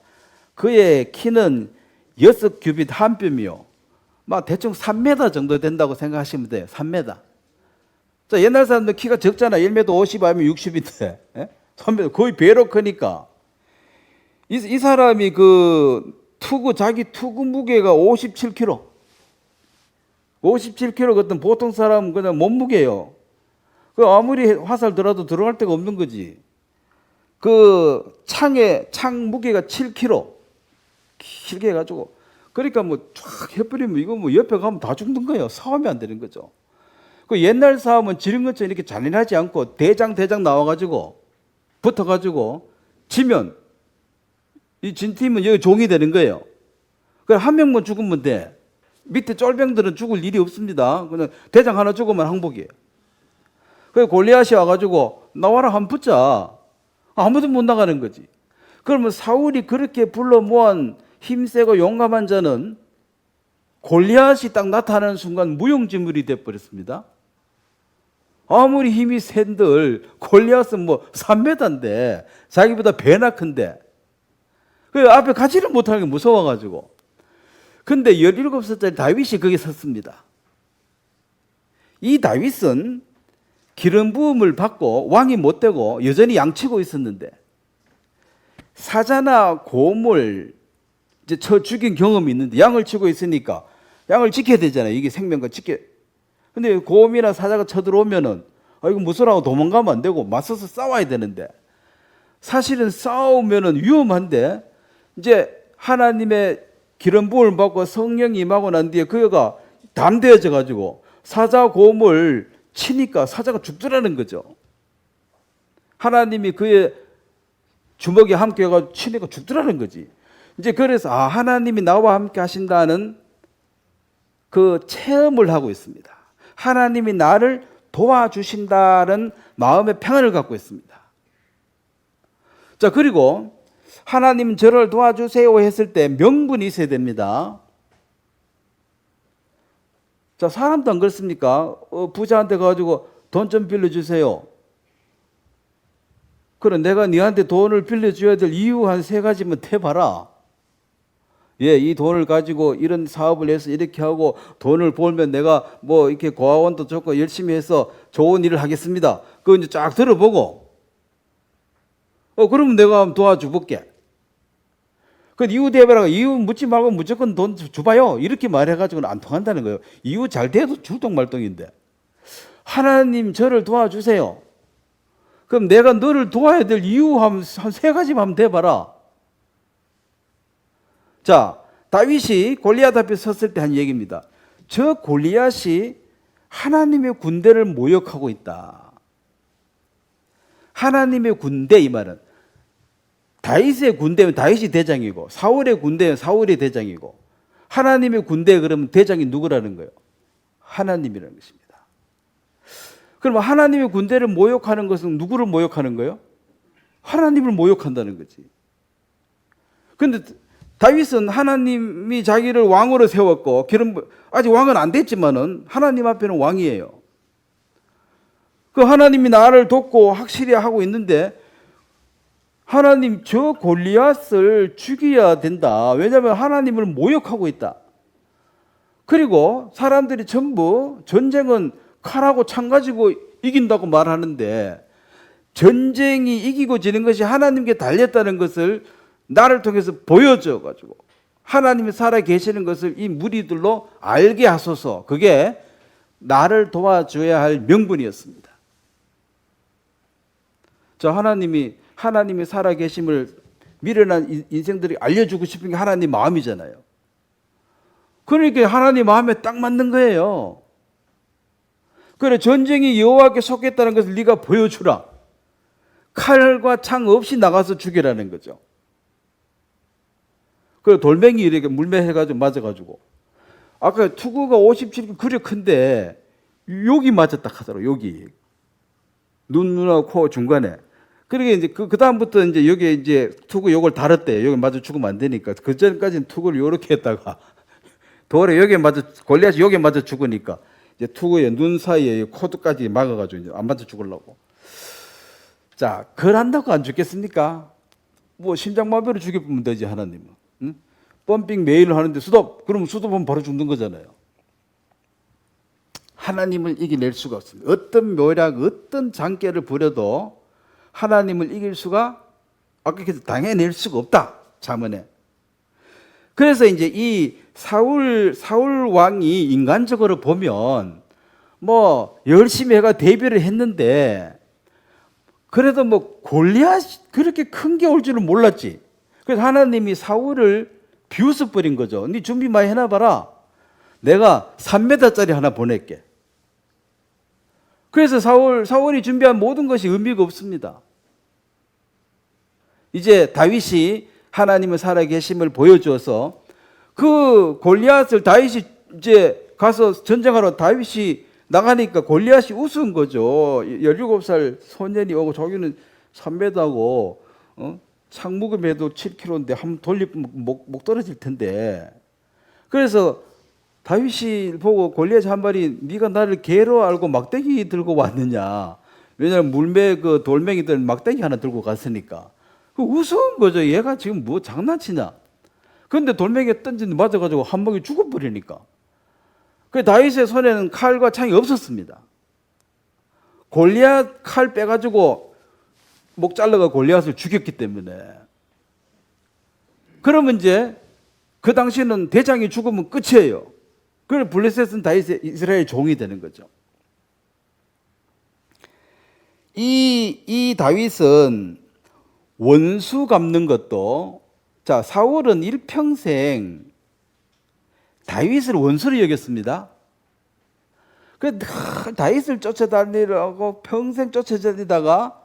그의 키는 6규빗 한 뼘이요 막 대충 3m 정도 된다고 생각하시면 돼요. 3m. 자, 옛날 사람들 키가 적잖아. 1m 50 아니면 60인데 3m 거의 배로 크니까 이 사람이 자기 투구 무게가 57kg. 57kg 같은 보통 사람은 그냥 몸무게예요. 그 아무리 화살 들어도 들어갈 데가 없는 거지. 그 창 무게가 7kg. 길게 해가지고. 그러니까 뭐 쫙 해버리면 이거 뭐 옆에 가면 다 죽는 거예요. 싸움이 안 되는 거죠. 그 옛날 싸움은 지른 것처럼 이렇게 잔인하지 않고 대장 나와가지고 붙어가지고 지면 이 진 팀은 여기 종이 되는 거예요. 그럼 한 명만 죽으면 돼. 밑에 쫄병들은 죽을 일이 없습니다. 그냥 대장 하나 죽으면 항복이에요. 그 골리앗이 와가지고 나와라 한번 붙자. 아무도 못 나가는 거지. 그러면 사울이 그렇게 불러 모은 힘세고 용감한 자는 골리앗이 딱 나타나는 순간 무용지물이 돼버렸습니다. 아무리 힘이 센들 골리앗은 뭐 3m인데 자기보다 배나 큰데 그 앞에 가지를 못하는 게 무서워가지고. 근데 17살짜리 다윗이 거기 섰습니다. 이 다윗은 기름 부음을 받고 왕이 못 되고 여전히 양치고 있었는데 사자나 곰을 이제 쳐 죽인 경험이 있는데 양을 치고 있으니까 양을 지켜야 되잖아요. 이게 생명과 지켜. 근데 곰이나 사자가 쳐들어오면은 이거 무서워하고 도망가면 안 되고 맞서서 싸워야 되는데 사실은 싸우면은 위험한데 이제 하나님의 기름 부음을 받고 성령이 임하고 난 뒤에 그가 담대해져 가지고 사자 곰을 치니까 사자가 죽더라는 거죠. 하나님이 그의 주먹에 함께 해가지고 치니까 죽더라는 거지. 이제 그래서 하나님이 나와 함께 하신다는 그 체험을 하고 있습니다. 하나님이 나를 도와주신다는 마음의 평안을 갖고 있습니다. 자, 그리고 하나님 저를 도와주세요 했을 때 명분이 있어야 됩니다. 자, 사람도 안 그렇습니까? 부자한테 가가지고 돈 좀 빌려주세요. 그래, 내가 네한테 돈을 빌려줘야 될 이유 한 3가지만 대봐라. 예, 이 돈을 가지고 이런 사업을 해서 이렇게 하고 돈을 벌면 내가 뭐 이렇게 고아원도 좋고 열심히 해서 좋은 일을 하겠습니다. 그거 이제 쫙 들어보고, 그러면 내가 한번 도와줘 볼게. 그 이유 대봐라. 이유 묻지 말고 무조건 돈 줘봐요. 이렇게 말해가지고는 안 통한다는 거예요. 이유 잘 돼도 출동말동인데. 하나님 저를 도와주세요. 그럼 내가 너를 도와야 될 이유 한 3가지만 한번 대봐라. 자, 다윗이 골리앗 앞에 섰을 때 한 얘기입니다. 저 골리앗이 하나님의 군대를 모욕하고 있다. 하나님의 군대, 이 말은 다윗의 군대면 다윗이 대장이고 사울의 군대면 사울이 대장이고 하나님의 군대 그러면 대장이 누구라는 거예요? 하나님이라는 것입니다. 그럼 하나님의 군대를 모욕하는 것은 누구를 모욕하는 거예요? 하나님을 모욕한다는 거지. 그런데 다윗은 하나님이 자기를 왕으로 세웠고 아직 왕은 안 됐지만은 하나님 앞에는 왕이에요. 그 하나님이 나를 돕고 확실히 하고 있는데 하나님 저 골리앗을 죽여야 된다. 왜냐하면 하나님을 모욕하고 있다. 그리고 사람들이 전부 전쟁은 칼하고 창 가지고 이긴다고 말하는데 전쟁이 이기고 지는 것이 하나님께 달렸다는 것을 나를 통해서 보여줘 가지고 하나님이 살아 계시는 것을 이 무리들로 알게 하소서. 그게 나를 도와줘야 할 명분이었습니다. 하나님이 살아 계심을 미련한 인생들이 알려주고 싶은 게 하나님 마음이잖아요. 그러니까 하나님 마음에 딱 맞는 거예요. 그래, 전쟁이 여호와께 속했다는 것을 네가 보여주라. 칼과 창 없이 나가서 죽이라는 거죠. 그래, 돌멩이 이렇게 물매해가지고 맞아가지고 아까 투구가 57개 그래 큰데 여기 맞았다 하더라고. 여기 눈하고 코 중간에. 그러게 이제 그 다음부터 이제 여기 이제 투구 요걸 달았대. 여기 맞아 죽으면 안 되니까. 그 전까지는 투구를 요렇게 했다가 돌에 여기 맞아 골리앗이 여기 맞아 죽으니까 이제 투구의 눈 사이에 코드까지 막아가지고 이제 안 맞아 죽으려고. 자, 그걸 한다고 안 죽겠습니까? 뭐 심장마비로 죽여보면 되지 하나님은. 응? 펌핑 매일 하는데 수도 그러면 수도하면 바로 죽는 거잖아요. 하나님을 이겨낼 수가 없습니다. 어떤 묘약, 어떤 장깨를 부려도 하나님을 이길 수가 아까 당해낼 수가 없다. 잠언에. 그래서 이제 이 사울 왕이 인간적으로 보면 뭐 열심히 해가 대비를 했는데 그래도 뭐 골리앗 그렇게 큰 게 올 줄은 몰랐지. 그래서 하나님이 사울을 비웃어버린 거죠. 네 준비 많이 해놔봐라. 내가 3m짜리 하나 보낼게. 그래서 사울이 준비한 모든 것이 의미가 없습니다. 이제 다윗이 하나님의 살아계심을 보여주어서 그 골리앗을 다윗이 이제 가서 전쟁하러 다윗이 나가니까 골리앗이 우스운 거죠. 17살 소년이 오고 자기는 3m하고 창무금에도 7kg인데 한번 돌리면 목 떨어질 텐데. 그래서 다윗이 보고 골리앗 한 말이 네가 나를 개로 알고 막대기 들고 왔느냐. 왜냐하면 물매 그 돌멩이들 막대기 하나 들고 갔으니까. 그 우스운 거죠. 얘가 지금 뭐 장난치냐. 그런데 돌멩이에 던진 맞아가지고 한 멍이 죽어버리니까. 그 다윗의 손에는 칼과 창이 없었습니다. 골리앗 칼 빼가지고 목 잘라가 골리앗을 죽였기 때문에. 그러면 이제 그 당시에는 대장이 죽으면 끝이에요. 그래서 블레셋은 다윗의 이스라엘 종이 되는 거죠. 이 다윗은 원수 갚는 것도, 자, 사울은 일평생 다윗을 원수로 여겼습니다. 그 다윗을 쫓아다니라고 평생 쫓아다니다가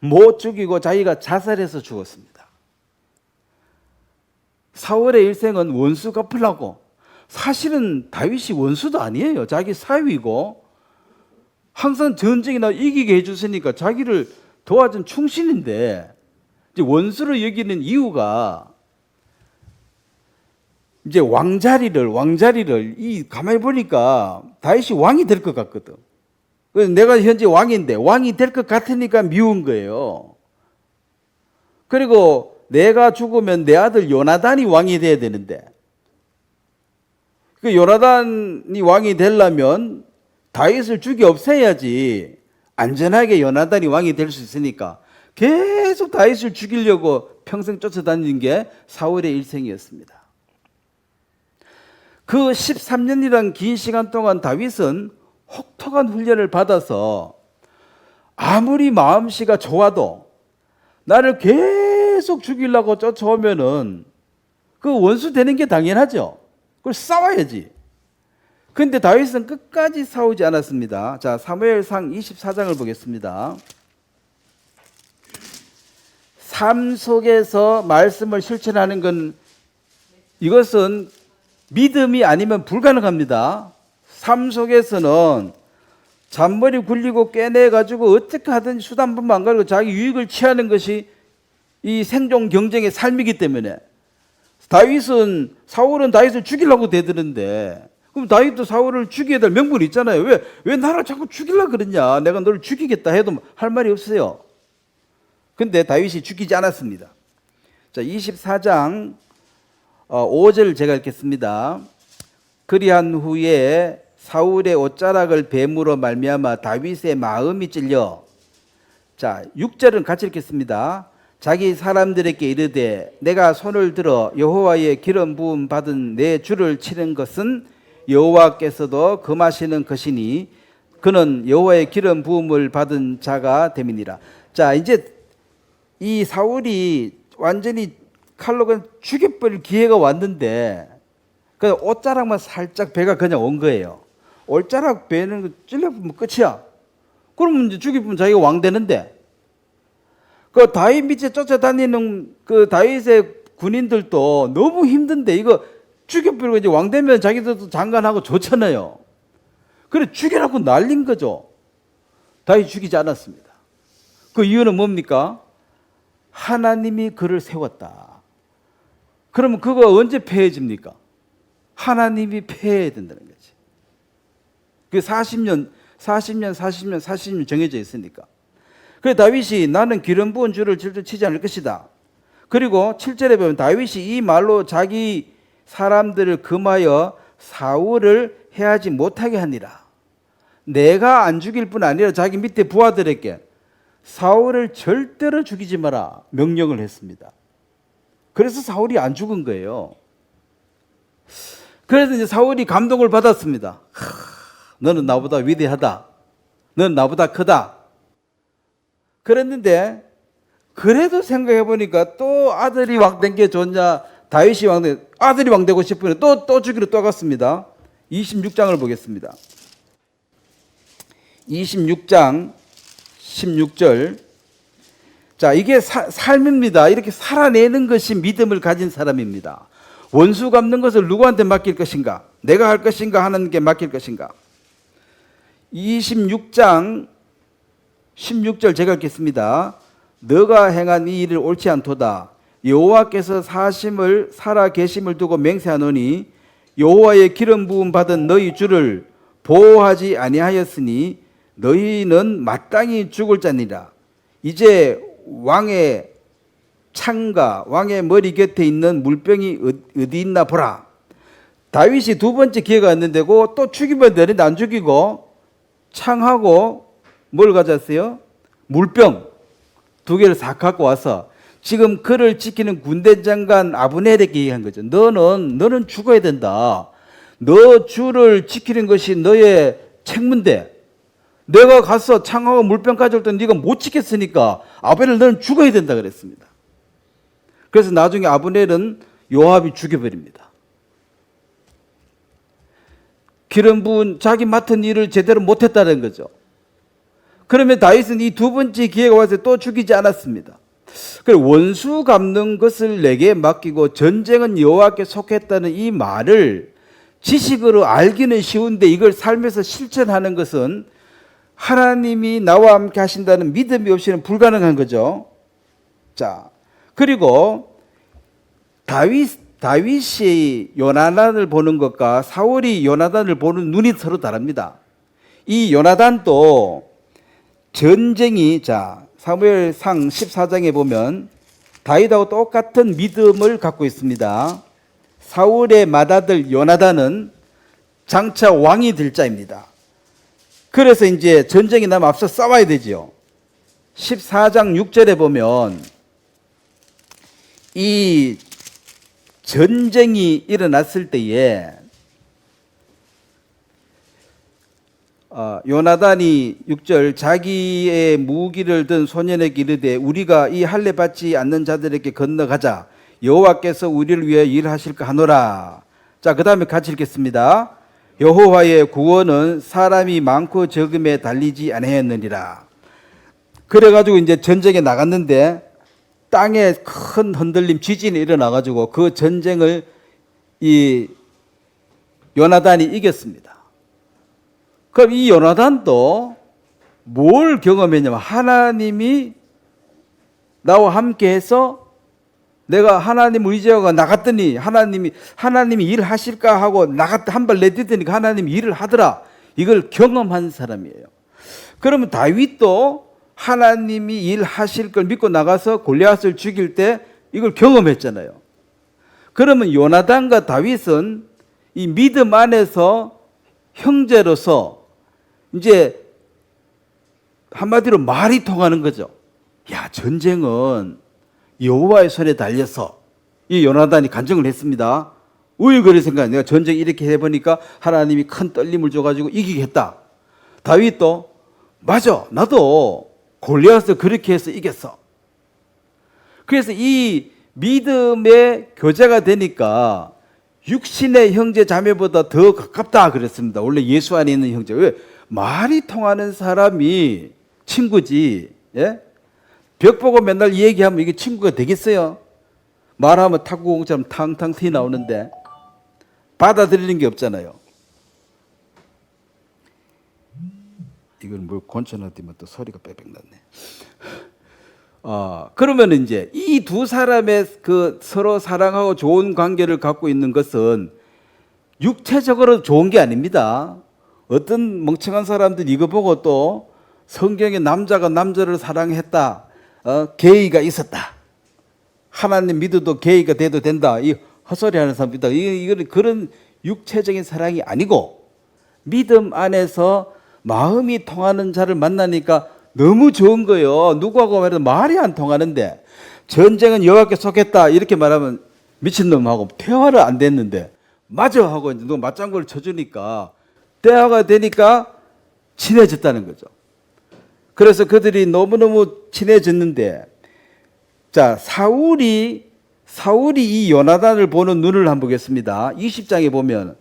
못 죽이고 자기가 자살해서 죽었습니다. 사울의 일생은 원수 갚으려고. 사실은 다윗이 원수도 아니에요. 자기 사위고 항상 전쟁이나 이기게 해줬으니까 자기를 도와준 충신인데, 이제 원수로 여기는 이유가 이제 왕자리를 이 가만히 보니까 다윗이 왕이 될 것 같거든. 그래서 내가 현재 왕인데 왕이 될 것 같으니까 미운 거예요. 그리고 내가 죽으면 내 아들 요나단이 왕이 돼야 되는데, 그 요나단이 왕이 되려면 다윗을 죽이 없애야지 안전하게 요나단이 왕이 될 수 있으니까 계속 다윗을 죽이려고 평생 쫓아다니는 게 사울의 일생이었습니다. 그 13년이란 긴 시간 동안 다윗은 혹독한 훈련을 받아서 아무리 마음씨가 좋아도 나를 계속 죽이려고 쫓아오면은 그 원수 되는 게 당연하죠. 그걸 싸워야지. 그런데 다윗은 끝까지 싸우지 않았습니다. 자, 사무엘상 24장을 보겠습니다. 삶 속에서 말씀을 실천하는 건, 이것은 믿음이 아니면 불가능합니다. 삶 속에서는 잔머리 굴리고 깨내가지고 어떻게 하든지 수단법만 안 가지고 자기 유익을 취하는 것이 이 생존 경쟁의 삶이기 때문에, 사울은 다윗을 죽이려고 대드는데, 그럼 다윗도 사울을 죽여야 될 명분이 있잖아요. 왜 나를 자꾸 죽이려고 그러냐. 내가 너를 죽이겠다 해도 할 말이 없어요. 근데 다윗이 죽이지 않았습니다. 자, 24장 5절 제가 읽겠습니다. 그리한 후에 사울의 옷자락을 뱀으로 말미암아 다윗의 마음이 찔려. 자, 6절은 같이 읽겠습니다. 자기 사람들에게 이르되 내가 손을 들어 여호와의 기름 부음 받은 내 주를 치는 것은 여호와께서도 금하시는 것이니 그는 여호와의 기름 부음을 받은 자가 됨이니라. 자, 이제 이 사울이 완전히 칼로 그냥 죽여버릴 기회가 왔는데, 그냥 옷자락만 살짝 배가 그냥 온 거예요. 옷자락 배는 찔러보면 끝이야. 그러면 이제 죽이면 자기가 왕 되는데, 그 다윗 밑에 쫓아다니는 그 다윗의 군인들도 너무 힘든데 이거 죽여버리고 이제 왕 되면 자기들도 장관하고 좋잖아요. 그래 죽이라고 날린 거죠. 다윗 죽이지 않았습니다. 그 이유는 뭡니까? 하나님이 그를 세웠다. 그러면 그거 언제 폐해집니까? 하나님이 폐해야 된다는 거지. 그 40년 정해져 있으니까. 그래서 다윗이 나는 기름 부은 주를 질질 치지 않을 것이다. 그리고 7절에 보면 다윗이 이 말로 자기 사람들을 금하여 사울을 해하지 못하게 하니라. 내가 안 죽일 뿐 아니라 자기 밑에 부하들에게 사울을 절대로 죽이지 마라 명령을 했습니다. 그래서 사울이 안 죽은 거예요. 그래서 이제 사울이 감동을 받았습니다. 너는 나보다 위대하다. 너는 나보다 크다. 그랬는데 그래도 생각해 보니까 또 아들이 왕 된 게 좋냐, 다윗이 왕 된, 아들이 왕 되고 싶으면 또 죽이러 또 갔습니다. 26장을 보겠습니다. 26장 16절. 자, 이게 삶입니다. 이렇게 살아내는 것이 믿음을 가진 사람입니다. 원수 갚는 것을 누구한테 맡길 것인가? 내가 할 것인가? 하나님께 맡길 것인가? 26장 16절 제가 읽겠습니다. 너가 행한 이 일을 옳지 않도다. 여호와께서 살아 계심을 두고 맹세하노니 여호와의 기름 부음 받은 너희 주를 보호하지 아니하였으니 너희는 마땅히 죽을 자니라. 이제 왕의 창과 왕의 머리 곁에 있는 물병이 어디 있나 보라. 다윗이 두 번째 기회가 왔는데 또 죽이면 되는데 안 죽이고 창하고 뭘 가졌어요? 물병 두 개를 싹 갖고 와서 지금 그를 지키는 군대 장관 아브넬에게 얘기한 거죠. 너는 죽어야 된다. 너 주를 지키는 것이 너의 책무인데 내가 가서 창하고 물병 가져올 때 네가 못 지켰으니까 아브넬 너는 죽어야 된다 그랬습니다. 그래서 나중에 아브넬은 요압이 죽여버립니다. 기름 부은 자기 맡은 일을 제대로 못했다는 거죠. 그러면 다윗은 이 두 번째 기회가 와서 또 죽이지 않았습니다. 원수 갚는 것을 내게 맡기고 전쟁은 여호와께 속했다는 이 말을 지식으로 알기는 쉬운데 이걸 삶에서 실천하는 것은 하나님이 나와 함께 하신다는 믿음이 없이는 불가능한 거죠. 자, 그리고 다윗이 요나단을 보는 것과 사울이 요나단을 보는 눈이 서로 다릅니다. 이 요나단도 전쟁이 사무엘상 14장에 보면 다윗하고 똑같은 믿음을 갖고 있습니다. 사울의 맏아들 요나단은 장차 왕이 될 자입니다. 그래서 이제 전쟁이 나면 앞서 싸워야 되죠. 14장 6절에 보면 이 전쟁이 일어났을 때에 요나단이 6절 자기의 무기를 든 소년에게 이르되 우리가 이 할례 받지 않는 자들에게 건너가자 여호와께서 우리를 위해 일하실까 하노라. 자, 그 다음에 같이 읽겠습니다. 여호와의 구원은 사람이 많고 적음에 달리지 아니하였느니라. 그래가지고 이제 전쟁에 나갔는데 땅에 큰 흔들림 지진이 일어나가지고 그 전쟁을 이 요나단이 이겼습니다. 그럼 이 요나단도 뭘 경험했냐면 하나님이 나와 함께해서 내가 하나님 의지하고 나갔더니 하나님이 일하실까 하고 한 발 내딛으니까 하나님이 일을 하더라. 이걸 경험한 사람이에요. 그러면 다윗도 하나님이 일하실 걸 믿고 나가서 골리앗을 죽일 때 이걸 경험했잖아요. 그러면 요나단과 다윗은 이 믿음 안에서 형제로서 이제 한마디로 말이 통하는 거죠. 야, 전쟁은 여호와의 손에 달려서 이 요나단이 간증을 했습니다. 왜 그래 생각해? 내가 전쟁 이렇게 해보니까 하나님이 큰 떨림을 줘가지고 이기겠다. 다윗도 맞아, 나도 골리앗을 그렇게 해서 이겼어. 그래서 이 믿음의 교제가 되니까 육신의 형제 자매보다 더 가깝다 그랬습니다. 원래 예수 안에 있는 형제. 왜? 말이 통하는 사람이 친구지. 예? 벽 보고 맨날 얘기하면 이게 친구가 되겠어요? 말하면 탁구공처럼 탕탕 튀 나오는데 받아들이는 게 없잖아요. 이건 뭘 권천하더만 또 소리가 빽빽 났네. 그러면 이제 이 두 사람의 그 서로 사랑하고 좋은 관계를 갖고 있는 것은 육체적으로 좋은 게 아닙니다. 어떤 멍청한 사람들이 이거 보고 또 성경에 남자가 남자를 사랑했다. 게이가 있었다. 하나님 믿어도 게이가 돼도 된다. 이 헛소리 하는 사람입니다. 이거는 그런 육체적인 사랑이 아니고 믿음 안에서 마음이 통하는 자를 만나니까 너무 좋은 거예요. 누구하고 말해도 말이 안 통하는데 전쟁은 여호와께 속했다 이렇게 말하면 미친놈하고 대화를 안 됐는데 맞아 하고 이제 누가 맞장구를 쳐주니까 대화가 되니까 친해졌다는 거죠. 그래서 그들이 너무너무 친해졌는데 자 사울이 이 요나단을 보는 눈을 한번 보겠습니다. 20장에 보면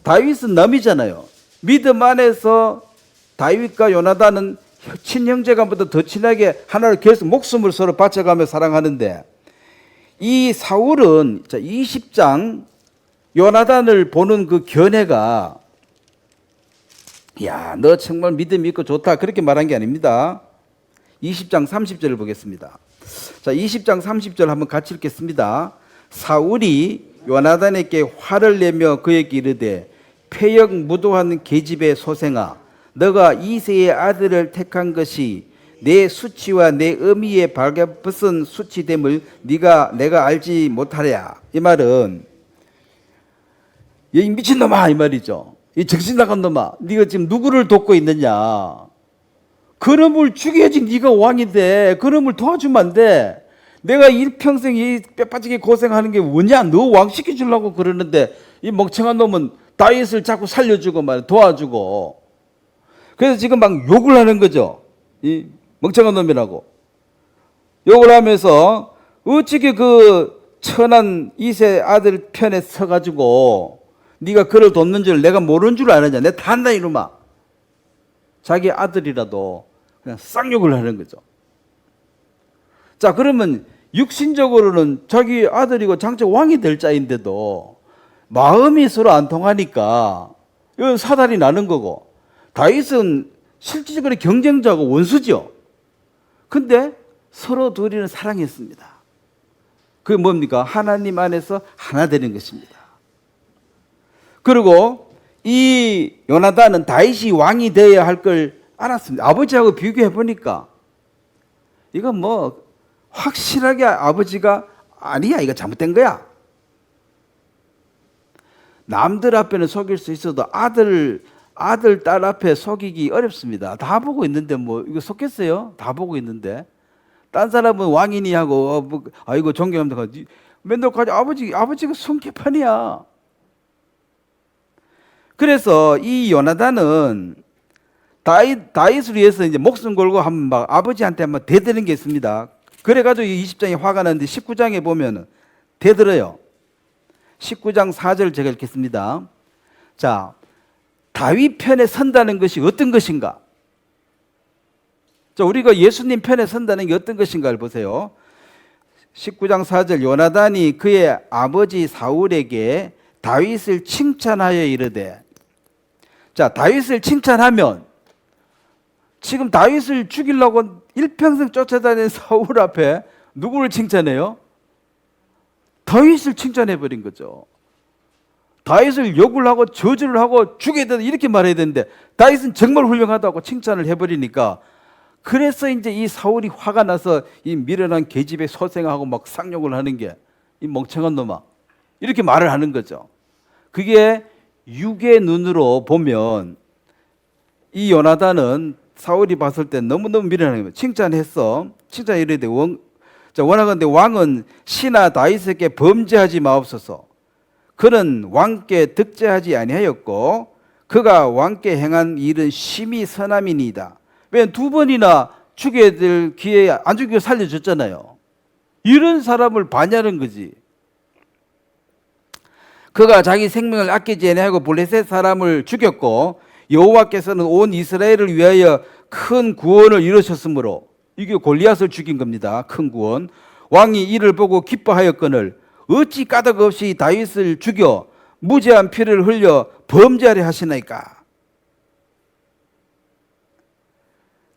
다윗은 남이잖아요. 믿음 안에서 다윗과 요나단은 친형제간보다 더 친하게 하나를 계속 목숨을 서로 바쳐가며 사랑하는데 이 사울은 20장 요나단을 보는 그 견해가 야, 너 정말 믿음이 있고 좋다. 그렇게 말한 게 아닙니다. 20장 30절을 보겠습니다. 자, 20장 30절 한번 같이 읽겠습니다. 사울이 요나단에게 화를 내며 그에게 이르되 패역 무도한 계집의 소생아, 너가 이새의 아들을 택한 것이 내 수치와 내 어미의 발가벗은 수치됨을 내가 알지 못하랴. 이 말은 이 미친놈아 이 말이죠. 이 정신 나간 놈아, 네가 지금 누구를 돕고 있느냐? 그놈을 죽여야지 네가 왕인데 그놈을 도와주면 안 돼. 내가 일평생 이 뼈빠지게 고생하는 게 뭐냐? 너 왕 시켜주려고 그러는데 이 멍청한 놈은 다윗을 자꾸 살려주고 말이야, 도와주고. 그래서 지금 막 욕을 하는 거죠. 이 멍청한 놈이라고 욕을 하면서 어찌게 그 천한 이세 아들 편에 서가지고 네가 그를 돕는 줄 내가 모르는 줄 아느냐? 내가 다 안다 이놈아. 자기 아들이라도 그냥 쌍욕을 하는 거죠. 자, 그러면 육신적으로는 자기 아들이고 장차 왕이 될 자인데도 마음이 서로 안 통하니까 이건 사달이 나는 거고, 다윗은 실질적으로 경쟁자고 원수죠. 근데 서로 둘이는 사랑했습니다. 그게 뭡니까? 하나님 안에서 하나 되는 것입니다. 그리고 이 요나단은 다윗이 왕이 되어야 할 걸 알았습니다. 아버지하고 비교해 보니까 이건 뭐 확실하게 아버지가 아니야, 이거 잘못된 거야. 남들 앞에는 속일 수 있어도 아들, 딸 앞에 속이기 어렵습니다. 다 보고 있는데 뭐 이거 속겠어요? 다 보고 있는데. 딴 사람은 왕이니 하고 아이고 존경합니다. 맨날 가지 아버지가 손개판이야. 그래서 이 요나단은 다윗을 위해서 이제 목숨 걸고 한번 아버지한테 한번 대드는 게 있습니다. 그래가지고 20장에 화가 나는데 19장에 보면 대들어요. 19장 4절 제가 읽겠습니다. 자, 다윗 편에 선다는 것이 어떤 것인가? 자, 우리가 예수님 편에 선다는 게 어떤 것인가를 보세요. 19장 4절, 요나단이 그의 아버지 사울에게 다윗을 칭찬하여 이르되. 자, 다윗을 칭찬하면 지금 다윗을 죽이려고 일평생 쫓아다니는 사울 앞에 누구를 칭찬해요? 다윗을 칭찬해버린 거죠. 다윗을 욕을 하고 저주를 하고 죽여야 된다 이렇게 말해야 되는데 다윗은 정말 훌륭하다고 칭찬을 해버리니까, 그래서 이제 이 사울이 화가 나서 이 미련한 계집에 소생하고 막 쌍욕을 하는 게 이 멍청한 놈아 이렇게 말을 하는 거죠. 그게 육의 눈으로 보면 이 요나단은 사울이 봤을 때 너무너무 미련한 거예요. 칭찬했어. 칭찬 이르되 원하건대 왕은 신하 다윗에게 범죄하지 마옵소서. 그는 왕께 득죄하지 아니하였고 그가 왕께 행한 일은 심히 선함이니이다. 왜 두 번이나 죽여야 될 기회에 안 죽이고 살려줬잖아요. 이런 사람을 반하는 거지. 그가 자기 생명을 아끼지 아니하고 블레셋 사람을 죽였고 여호와께서는 온 이스라엘을 위하여 큰 구원을 이루셨으므로, 이게 골리앗을 죽인 겁니다. 큰 구원. 왕이 이를 보고 기뻐하였거늘 어찌 까닭 없이 다윗을 죽여 무죄한 피를 흘려 범죄하려 하시나이까.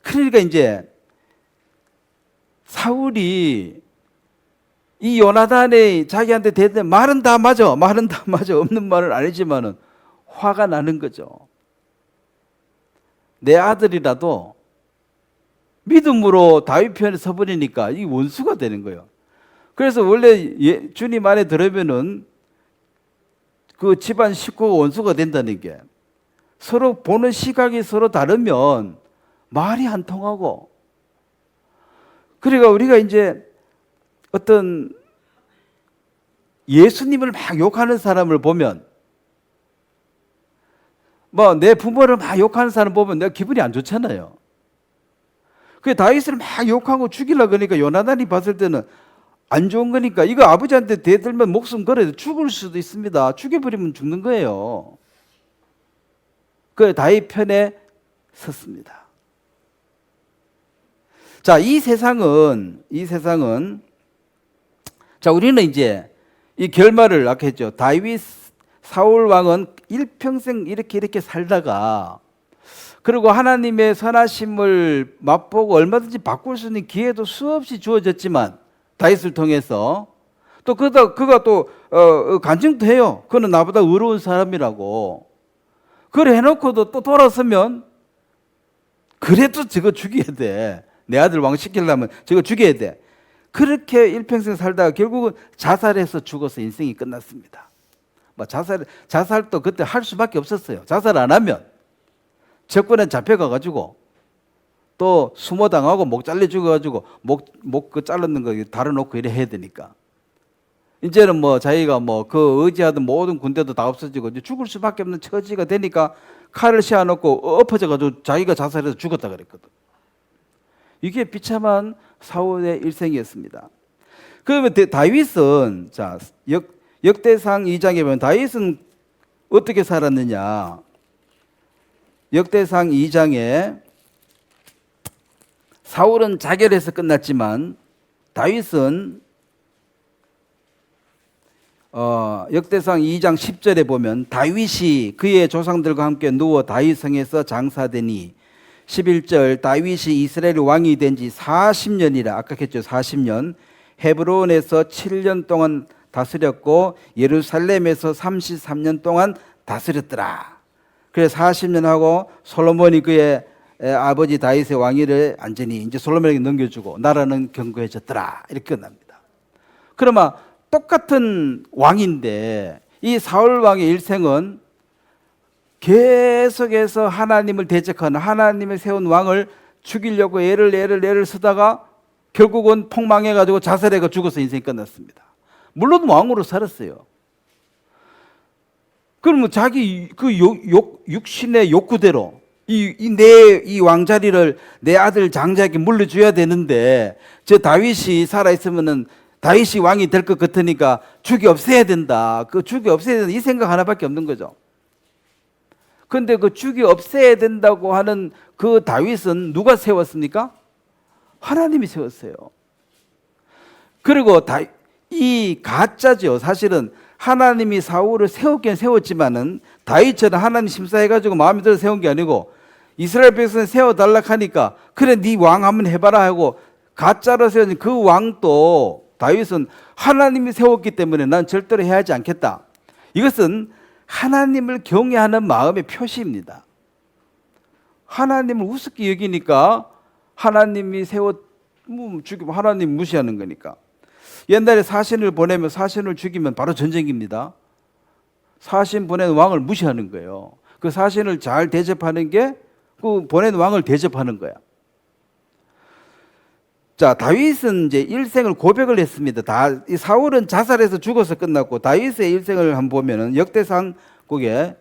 그러니까 이제 사울이 이 요나단의 자기한테 대대 말은 다 맞아 없는 말은 아니지만은 화가 나는 거죠. 내 아들이라도 믿음으로 다윗 편에 서버리니까 이 원수가 되는 거예요. 그래서 원래 주님 안에 들으면은 그 집안 식구가 원수가 된다는 게, 서로 보는 시각이 서로 다르면 말이 안 통하고, 그러니까 우리가 이제 어떤 예수님을 막 욕하는 사람을 보면, 뭐 내 부모를 막 욕하는 사람 보면 내가 기분이 안 좋잖아요. 그 다윗을 막 욕하고 죽이려고 그러니까 요나단이 봤을 때는 안 좋은 거니까, 이거 아버지한테 대들면 목숨 걸어도 죽을 수도 있습니다. 죽여버리면 죽는 거예요. 그 다윗 편에 섰습니다. 자, 이 세상은 자, 우리는 이제 이 결말을 아까 했죠. 다윗 사울 왕은 일평생 이렇게 살다가 그리고 하나님의 선하심을 맛보고 얼마든지 바꿀 수 있는 기회도 수없이 주어졌지만 다윗을 통해서 또 그가 또 간증도 해요. 그는 나보다 의로운 사람이라고. 그래 해놓고도 또 돌아서면 그래도 저거 죽여야 돼. 내 아들 왕 시키려면 저거 죽여야 돼. 그렇게 일평생 살다가 결국은 자살해서 죽어서 인생이 끝났습니다. 뭐 자살도 그때 할 수밖에 없었어요. 자살 안 하면 적군에 잡혀가가지고 또 수모당하고 목 잘려 죽어가지고 목 그 잘랐는 거 달아놓고 이래 해야 되니까. 이제는 뭐 자기가 뭐 그 의지하던 모든 군대도 다 없어지고 이제 죽을 수밖에 없는 처지가 되니까 칼을 씌워놓고 엎어져가지고 자기가 자살해서 죽었다 그랬거든. 이게 비참한 사울의 일생이었습니다. 그러면 다윗은 자 역대상 2장에 보면 다윗은 어떻게 살았느냐? 역대상 2장에 사울은 자결해서 끝났지만 다윗은 역대상 2장 10절에 보면 다윗이 그의 조상들과 함께 누워 다윗성에서 장사되니 11절 다윗이 이스라엘 왕이 된 지 40년이라 아까 했죠. 40년 헤브론에서 7년 동안 다스렸고 예루살렘에서 33년 동안 다스렸더라. 그래서 40년 하고 솔로몬이 그의 아버지 다윗의 왕위를 완전히 이제 솔로몬에게 넘겨주고 나라는 견고해졌더라. 이렇게 끝납니다. 그러면 똑같은 왕인데 이 사울 왕의 일생은 계속해서 하나님을 대적하는 하나님의 세운 왕을 죽이려고 애를 쓰다가 결국은 폭망해가지고 자살해가 죽어서 인생이 끝났습니다. 물론 왕으로 살았어요. 그러면 자기 그 육신의 욕구대로 이 왕자리를 내 아들 장자에게 물려줘야 되는데 저 다윗이 살아있으면은 다윗이 왕이 될 것 같으니까 죽이 없애야 된다. 그 죽이 없애야 된다. 이 생각 하나밖에 없는 거죠. 그런데 그 죽이 없애야 된다고 하는 그 다윗은 누가 세웠습니까? 하나님이 세웠어요. 그리고 이 가짜죠. 사실은 하나님이 사울을 세웠긴 세웠지만은 다윗처럼 하나님 심사해가지고 마음에 들어 세운 게 아니고 이스라엘 백성을 세워달라 하니까 그래 네 왕 한번 해봐라 하고 가짜로 세운 그 왕도 다윗은 하나님이 세웠기 때문에 난 절대로 해하지 않겠다. 이것은 하나님을 경외하는 마음의 표시입니다. 하나님을 우습게 여기니까 하나님이 죽이면 하나님 무시하는 거니까. 옛날에 사신을 보내면 사신을 죽이면 바로 전쟁입니다. 사신 보낸 왕을 무시하는 거예요. 그 사신을 잘 대접하는 게 그 보낸 왕을 대접하는 거야. 자, 다윗은 이제 일생을 고백을 했습니다. 이 사울은 자살해서 죽어서 끝났고 다윗의 일생을 한번 보면은 역대상국에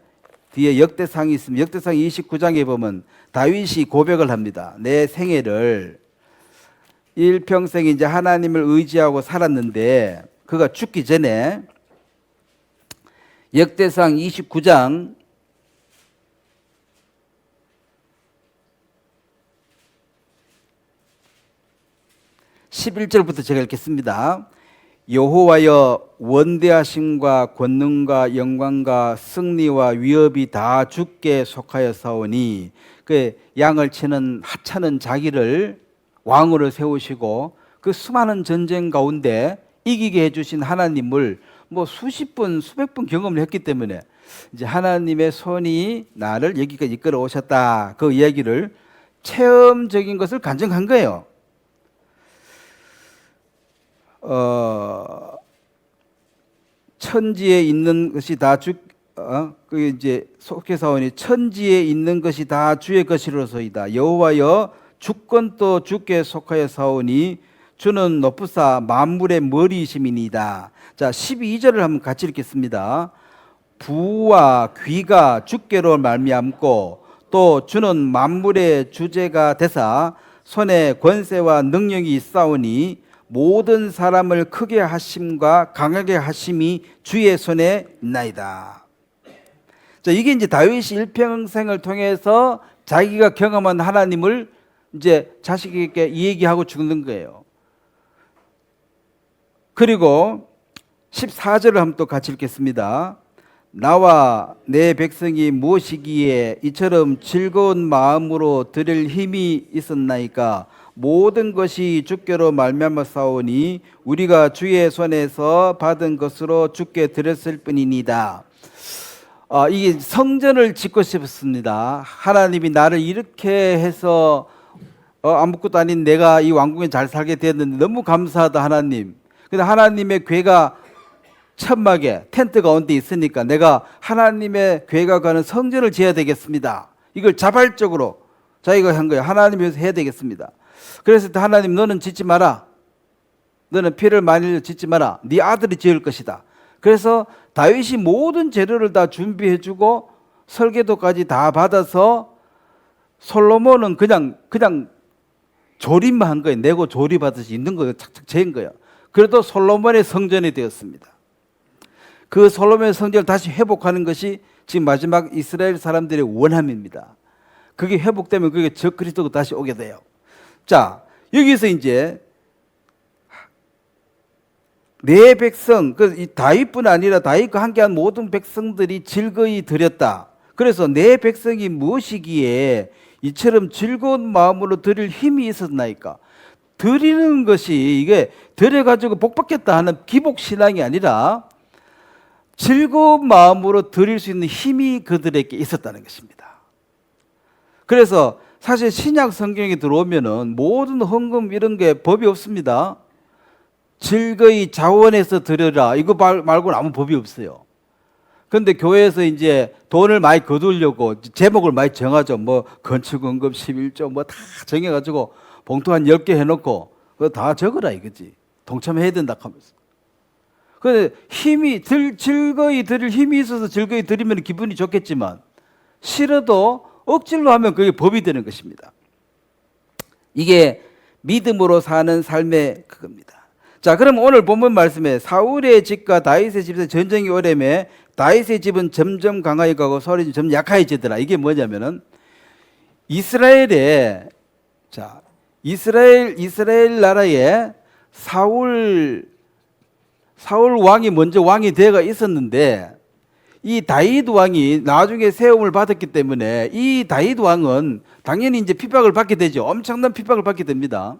뒤에 역대상이 있으면 역대상 29장에 보면 다윗이 고백을 합니다. 내 생애를 일평생 이제 하나님을 의지하고 살았는데 그가 죽기 전에 역대상 29장 11절부터 제가 읽겠습니다. 여호와여 원대하심과 권능과 영광과 승리와 위협이 다 주께 속하였사오니 그 양을 치는 하찮은 자기를 왕으로 세우시고 그 수많은 전쟁 가운데 이기게 해주신 하나님을 뭐 수십 번 수백 번 경험을 했기 때문에 이제 하나님의 손이 나를 여기까지 이끌어 오셨다 그 이야기를 체험적인 것을 간증한 거예요. 천지에 있는 것이 다 그 이제 속해사오니 천지에 있는 것이 다 주의 것이로소이다. 여호와여 주권도 주께 속하여 사오니 주는 높으사 만물의 머리이심이니이다. 자, 12절을 한번 같이 읽겠습니다. 부와 귀가 주께로 말미암고 또 주는 만물의 주제가 되사 손에 권세와 능력이 있사오니 모든 사람을 크게 하심과 강하게 하심이 주의 손에 있나이다. 자, 이게 이제 다윗이 일평생을 통해서 자기가 경험한 하나님을 이제 자식에게 얘기하고 죽는 거예요. 그리고 14절을 한번 또 같이 읽겠습니다. 나와 내 백성이 무엇이기에 이처럼 즐거운 마음으로 드릴 힘이 있었나이까. 모든 것이 주께로 말미암아 싸우니 우리가 주의 손에서 받은 것으로 주께 드렸을 뿐이니다. 이게 성전을 짓고 싶었습니다. 하나님이 나를 이렇게 해서 아무것도 아닌 내가 이 왕궁에 잘 살게 되었는데 너무 감사하다 하나님. 근데 하나님의 궤가 천막에 텐트 가운데 있으니까 내가 하나님의 궤가 가는 성전을 지어야 되겠습니다. 이걸 자발적으로 자기가 한 거예요. 하나님 위해서 해야 되겠습니다. 그래서 하나님 너는 짓지 마라. 너는 피를 많이 흘려 짓지 마라. 네 아들이 지을 것이다. 그래서 다윗이 모든 재료를 다 준비해주고 설계도까지 다 받아서 솔로몬은 그냥 조립만 한 거예요. 내고 조립하듯이 있는 거예요. 착착 재은 거예요. 그래도 솔로몬의 성전이 되었습니다. 그 솔로몬의 성전을 다시 회복하는 것이 지금 마지막 이스라엘 사람들의 원함입니다. 그게 회복되면 그게 적그리스도가 다시 오게 돼요. 자, 여기서 이제 내 백성, 이 다윗뿐 아니라 다윗과 함께한 모든 백성들이 즐거이 드렸다. 그래서 내 백성이 무엇이기에 이처럼 즐거운 마음으로 드릴 힘이 있었나이까. 드리는 것이 이게 드려가지고 복받겠다 하는 기복신앙이 아니라 즐거운 마음으로 드릴 수 있는 힘이 그들에게 있었다는 것입니다. 그래서 사실 신약 성경에 들어오면은 모든 헌금 이런 게 법이 없습니다. 즐거이 자원해서 드려라 이거 말고는 아무 법이 없어요. 그런데 교회에서 이제 돈을 많이 거두려고 제목을 많이 정하죠. 뭐 건축원금 11조 뭐 다 정해가지고 봉투 한 10개 해놓고 그거 다 적어라 이거지. 동참해야 된다 하면서. 근데 힘이 즐거이 드릴 힘이 있어서 즐거이 드리면 기분이 좋겠지만 싫어도 억지로 하면 그게 법이 되는 것입니다. 이게 믿음으로 사는 삶의 그겁니다. 자, 그럼 오늘 본문 말씀에 사울의 집과 다윗의 집에서 전쟁이 오래매 다윗의 집은 점점 강하게 가고 사울의 집은 점점 약해지더라. 이게 뭐냐면은 이스라엘 나라에 사울 왕이 먼저 왕이 되어 있었는데 이 다윗 왕이 나중에 세움을 받았기 때문에 이 다윗 왕은 당연히 이제 핍박을 받게 되죠. 엄청난 핍박을 받게 됩니다.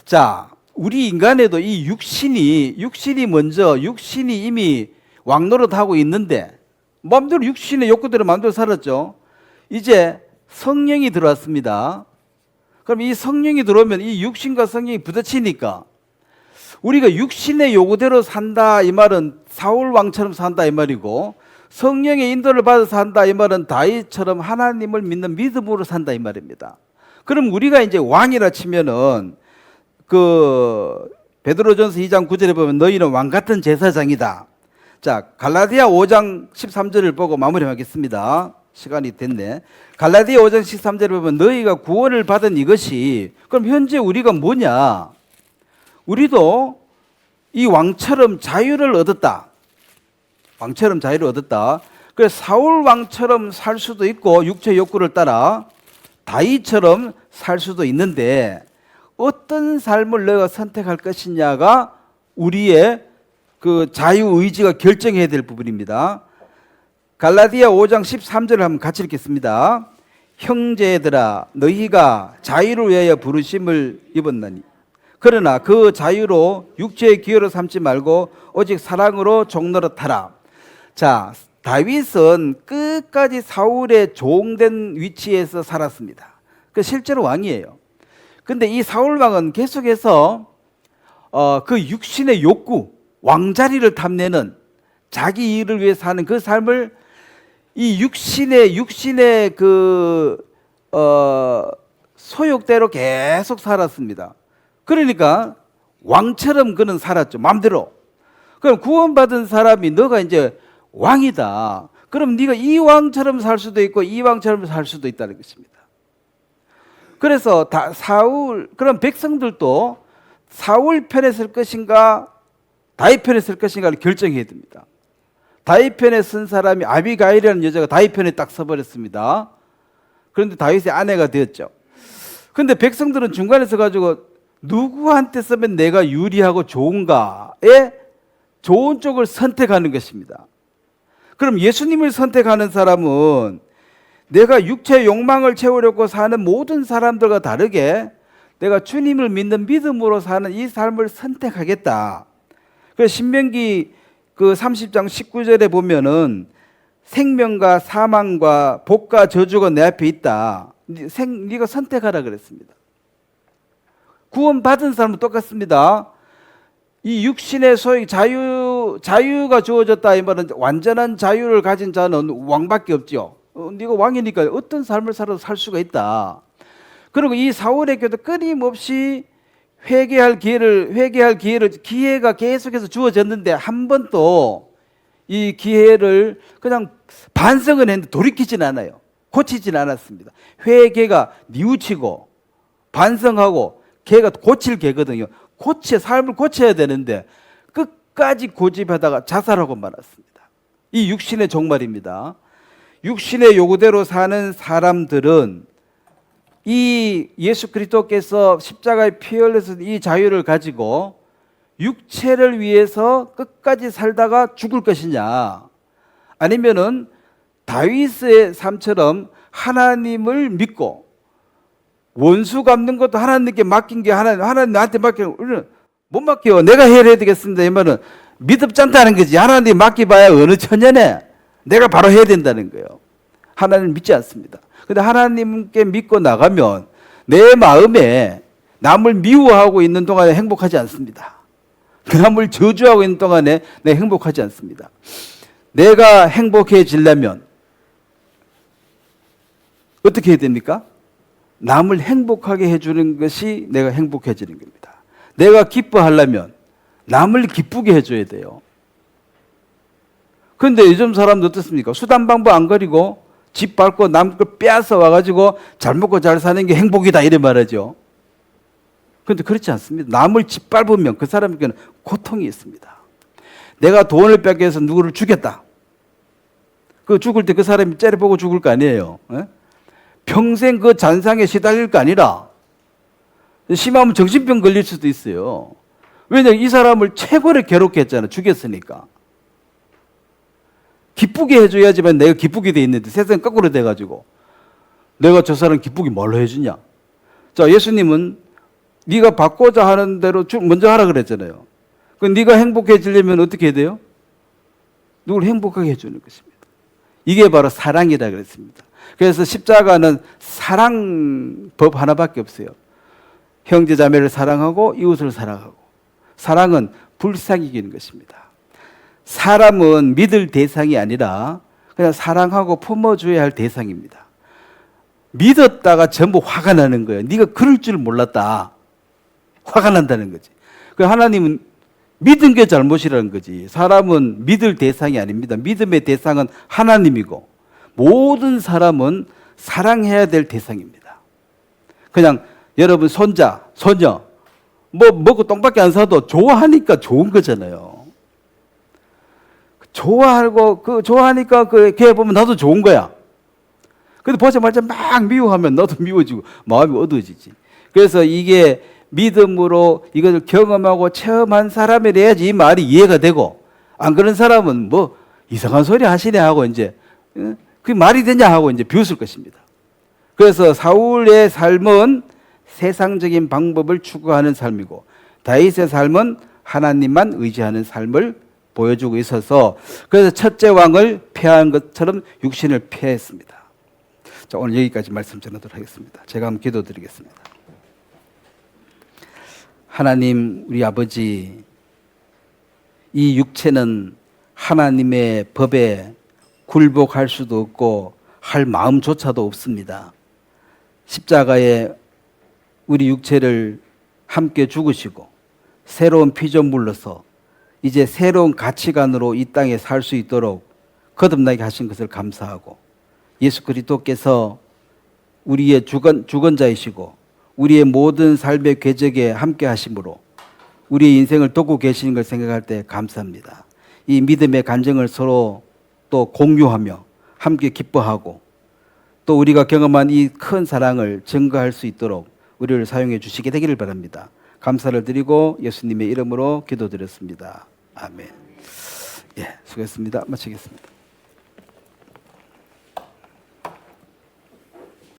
자, 우리 인간에도 이 육신이 이미 왕노릇하고 있는데 마음대로 육신의 욕구대로 마음대로 살았죠. 이제 성령이 들어왔습니다. 그럼 이 성령이 들어오면 이 육신과 성령이 부딪히니까 우리가 육신의 요구대로 산다 이 말은 사울 왕처럼 산다 이 말이고 성령의 인도를 받아서 산다 이 말은 다윗처럼 하나님을 믿는 믿음으로 산다 이 말입니다. 그럼 우리가 이제 왕이라 치면은 그 베드로전서 2장 9절에 보면 너희는 왕 같은 제사장이다. 자, 갈라디아 5장 13절을 보고 마무리하겠습니다. 시간이 됐네. 갈라디아 5장 13절에 보면 너희가 구원을 받은 이것이 그럼 현재 우리가 뭐냐? 우리도 이 왕처럼 자유를 얻었다. 왕처럼 자유를 얻었다. 그래서 사울 왕처럼 살 수도 있고 육체 욕구를 따라 다윗처럼 살 수도 있는데 어떤 삶을 내가 선택할 것이냐가 우리의 그 자유의지가 결정해야 될 부분입니다. 갈라디아 5장 13절을 한번 같이 읽겠습니다. 형제들아 너희가 자유를 위하여 부르심을 입었나니 그러나 그 자유로 육체의 기회로 삼지 말고 오직 사랑으로 종노릇하라. 자, 다윗은 끝까지 사울의 종된 위치에서 살았습니다. 그 실제로 왕이에요. 근데 이 사울 왕은 계속해서 그 육신의 욕구, 왕자리를 탐내는 자기 일을 위해 사는 그 삶을 이 육신의 그 소욕대로 계속 살았습니다. 그러니까 왕처럼 그는 살았죠. 마음대로. 그럼 구원받은 사람이 너가 이제 왕이다. 그럼 네가 이 왕처럼 살 수도 있고 이 왕처럼 살 수도 있다는 것입니다. 그래서 그럼 백성들도 사울 편에 설 것인가 다윗 편에 설 것인가를 결정해야 됩니다. 다윗 편에 선 사람이 아비가일이라는 여자가 다윗 편에 딱 서버렸습니다. 그런데 다윗의 아내가 되었죠. 그런데 백성들은 중간에 서가지고 누구한테 쓰면 내가 유리하고 좋은가에 좋은 쪽을 선택하는 것입니다. 그럼 예수님을 선택하는 사람은 내가 육체의 욕망을 채우려고 사는 모든 사람들과 다르게 내가 주님을 믿는 믿음으로 사는 이 삶을 선택하겠다. 그래서 신명기 그 30장 19절에 보면은 생명과 사망과 복과 저주가 내 앞에 있다. 네가 선택하라 그랬습니다. 구원받은 사람은 똑같습니다. 이 육신의 소유 자유가 주어졌다 이 말은 완전한 자유를 가진 자는 왕밖에 없죠. 네가 왕이니까 어떤 삶을 살아도 살 수가 있다. 그리고 이 사울에게도 끊임없이 회개할 기회가 계속해서 주어졌는데 한 번도 이 기회를 그냥 반성은 했는데 돌이키진 않아요. 고치진 않았습니다. 회개가 뉘우치고 반성하고 걔가 고칠 개거든요. 삶을 고쳐야 되는데 끝까지 고집하다가 자살하고 말았습니다. 이 육신의 종말입니다. 육신의 요구대로 사는 사람들은 이 예수 그리스도께서 십자가에 피 흘려서 이 자유를 가지고 육체를 위해서 끝까지 살다가 죽을 것이냐, 아니면은 다윗의 삶처럼 하나님을 믿고 원수 갚는 것도 하나님께 맡긴 게 하나님 나한테 맡기는 우리는 못 맡겨. 내가 해야 되겠습니다. 이 말은 믿음지 않다는 거지. 하나님 맡기봐야 어느 천년에 내가 바로 해야 된다는 거예요. 하나님을 믿지 않습니다. 근데 하나님께 믿고 나가면 내 마음에 남을 미워하고 있는 동안에 행복하지 않습니다. 남을 저주하고 있는 동안에 내가 행복하지 않습니다. 내가 행복해지려면 어떻게 해야 됩니까? 남을 행복하게 해주는 것이 내가 행복해지는 겁니다. 내가 기뻐하려면 남을 기쁘게 해줘야 돼요. 그런데 요즘 사람들 어떻습니까? 수단 방법 안 가리고 집 밟고 남 걸 빼앗아 와가지고 잘 먹고 잘 사는 게 행복이다 이래 말하죠. 그런데 그렇지 않습니다. 남을 짓밟으면 그 사람에게는 고통이 있습니다. 내가 돈을 뺏겨서 누구를 죽였다. 그 죽을 때 그 사람이 째려보고 죽을 거 아니에요. 에? 평생 그 잔상에 시달릴 거 아니라 심하면 정신병 걸릴 수도 있어요. 왜냐하면 이 사람을 최고로 괴롭게 했잖아. 죽였으니까. 기쁘게 해줘야지만 내가 기쁘게 돼 있는데 세상이 거꾸로 돼가지고 내가 저 사람 기쁘게 뭘로 해주냐. 자, 예수님은 네가 받고자 하는 대로 먼저 하라 그랬잖아요. 그 네가 행복해지려면 어떻게 해야 돼요? 누구를 행복하게 해주는 것입니다. 이게 바로 사랑이라 그랬습니다. 그래서 십자가는 사랑법 하나밖에 없어요. 형제 자매를 사랑하고 이웃을 사랑하고. 사랑은 불쌍히 것입니다. 사람은 믿을 대상이 아니라 그냥 사랑하고 품어줘야 할 대상입니다. 믿었다가 전부 화가 나는 거예요. 네가 그럴 줄 몰랐다. 화가 난다는 거지. 그 하나님은 믿은 게 잘못이라는 거지. 사람은 믿을 대상이 아닙니다. 믿음의 대상은 하나님이고 모든 사람은 사랑해야 될 대상입니다. 그냥 여러분 손자, 손녀 뭐 먹고 똥밖에 안 사도 좋아하니까 좋은 거잖아요. 좋아하니까 걔 보면 나도 좋은 거야. 근데 보자마자 막 미워하면 나도 미워지고 마음이 어두워지지. 그래서 이게 믿음으로 이것을 경험하고 체험한 사람이 돼야지 이 말이 이해가 되고, 안 그런 사람은 뭐 이상한 소리 하시네 하고 이제 그게 말이 되냐 하고 이제 비웃을 것입니다. 그래서 사울의 삶은 세상적인 방법을 추구하는 삶이고 다윗의 삶은 하나님만 의지하는 삶을 보여주고 있어서 그래서 첫째 왕을 폐한 것처럼 육신을 폐했습니다. 자, 오늘 여기까지 말씀 전하도록 하겠습니다. 제가 한번 기도드리겠습니다. 하나님, 우리 아버지, 이 육체는 하나님의 법에 굴복할 수도 없고 할 마음조차도 없습니다. 십자가에 우리 육체를 함께 죽으시고 새로운 피조물로서 이제 새로운 가치관으로 이 땅에 살 수 있도록 거듭나게 하신 것을 감사하고, 예수 그리스도께서 우리의 주권자이시고 우리의 모든 삶의 궤적에 함께 하심으로 우리의 인생을 돕고 계시는 걸 생각할 때 감사합니다. 이 믿음의 감정을 서로 또 공유하며 함께 기뻐하고 또 우리가 경험한 이 큰 사랑을 증거할 수 있도록 우리를 사용해 주시게 되기를 바랍니다. 감사를 드리고 예수님의 이름으로 기도드렸습니다. 아멘. 예, 수고했습니다. 마치겠습니다.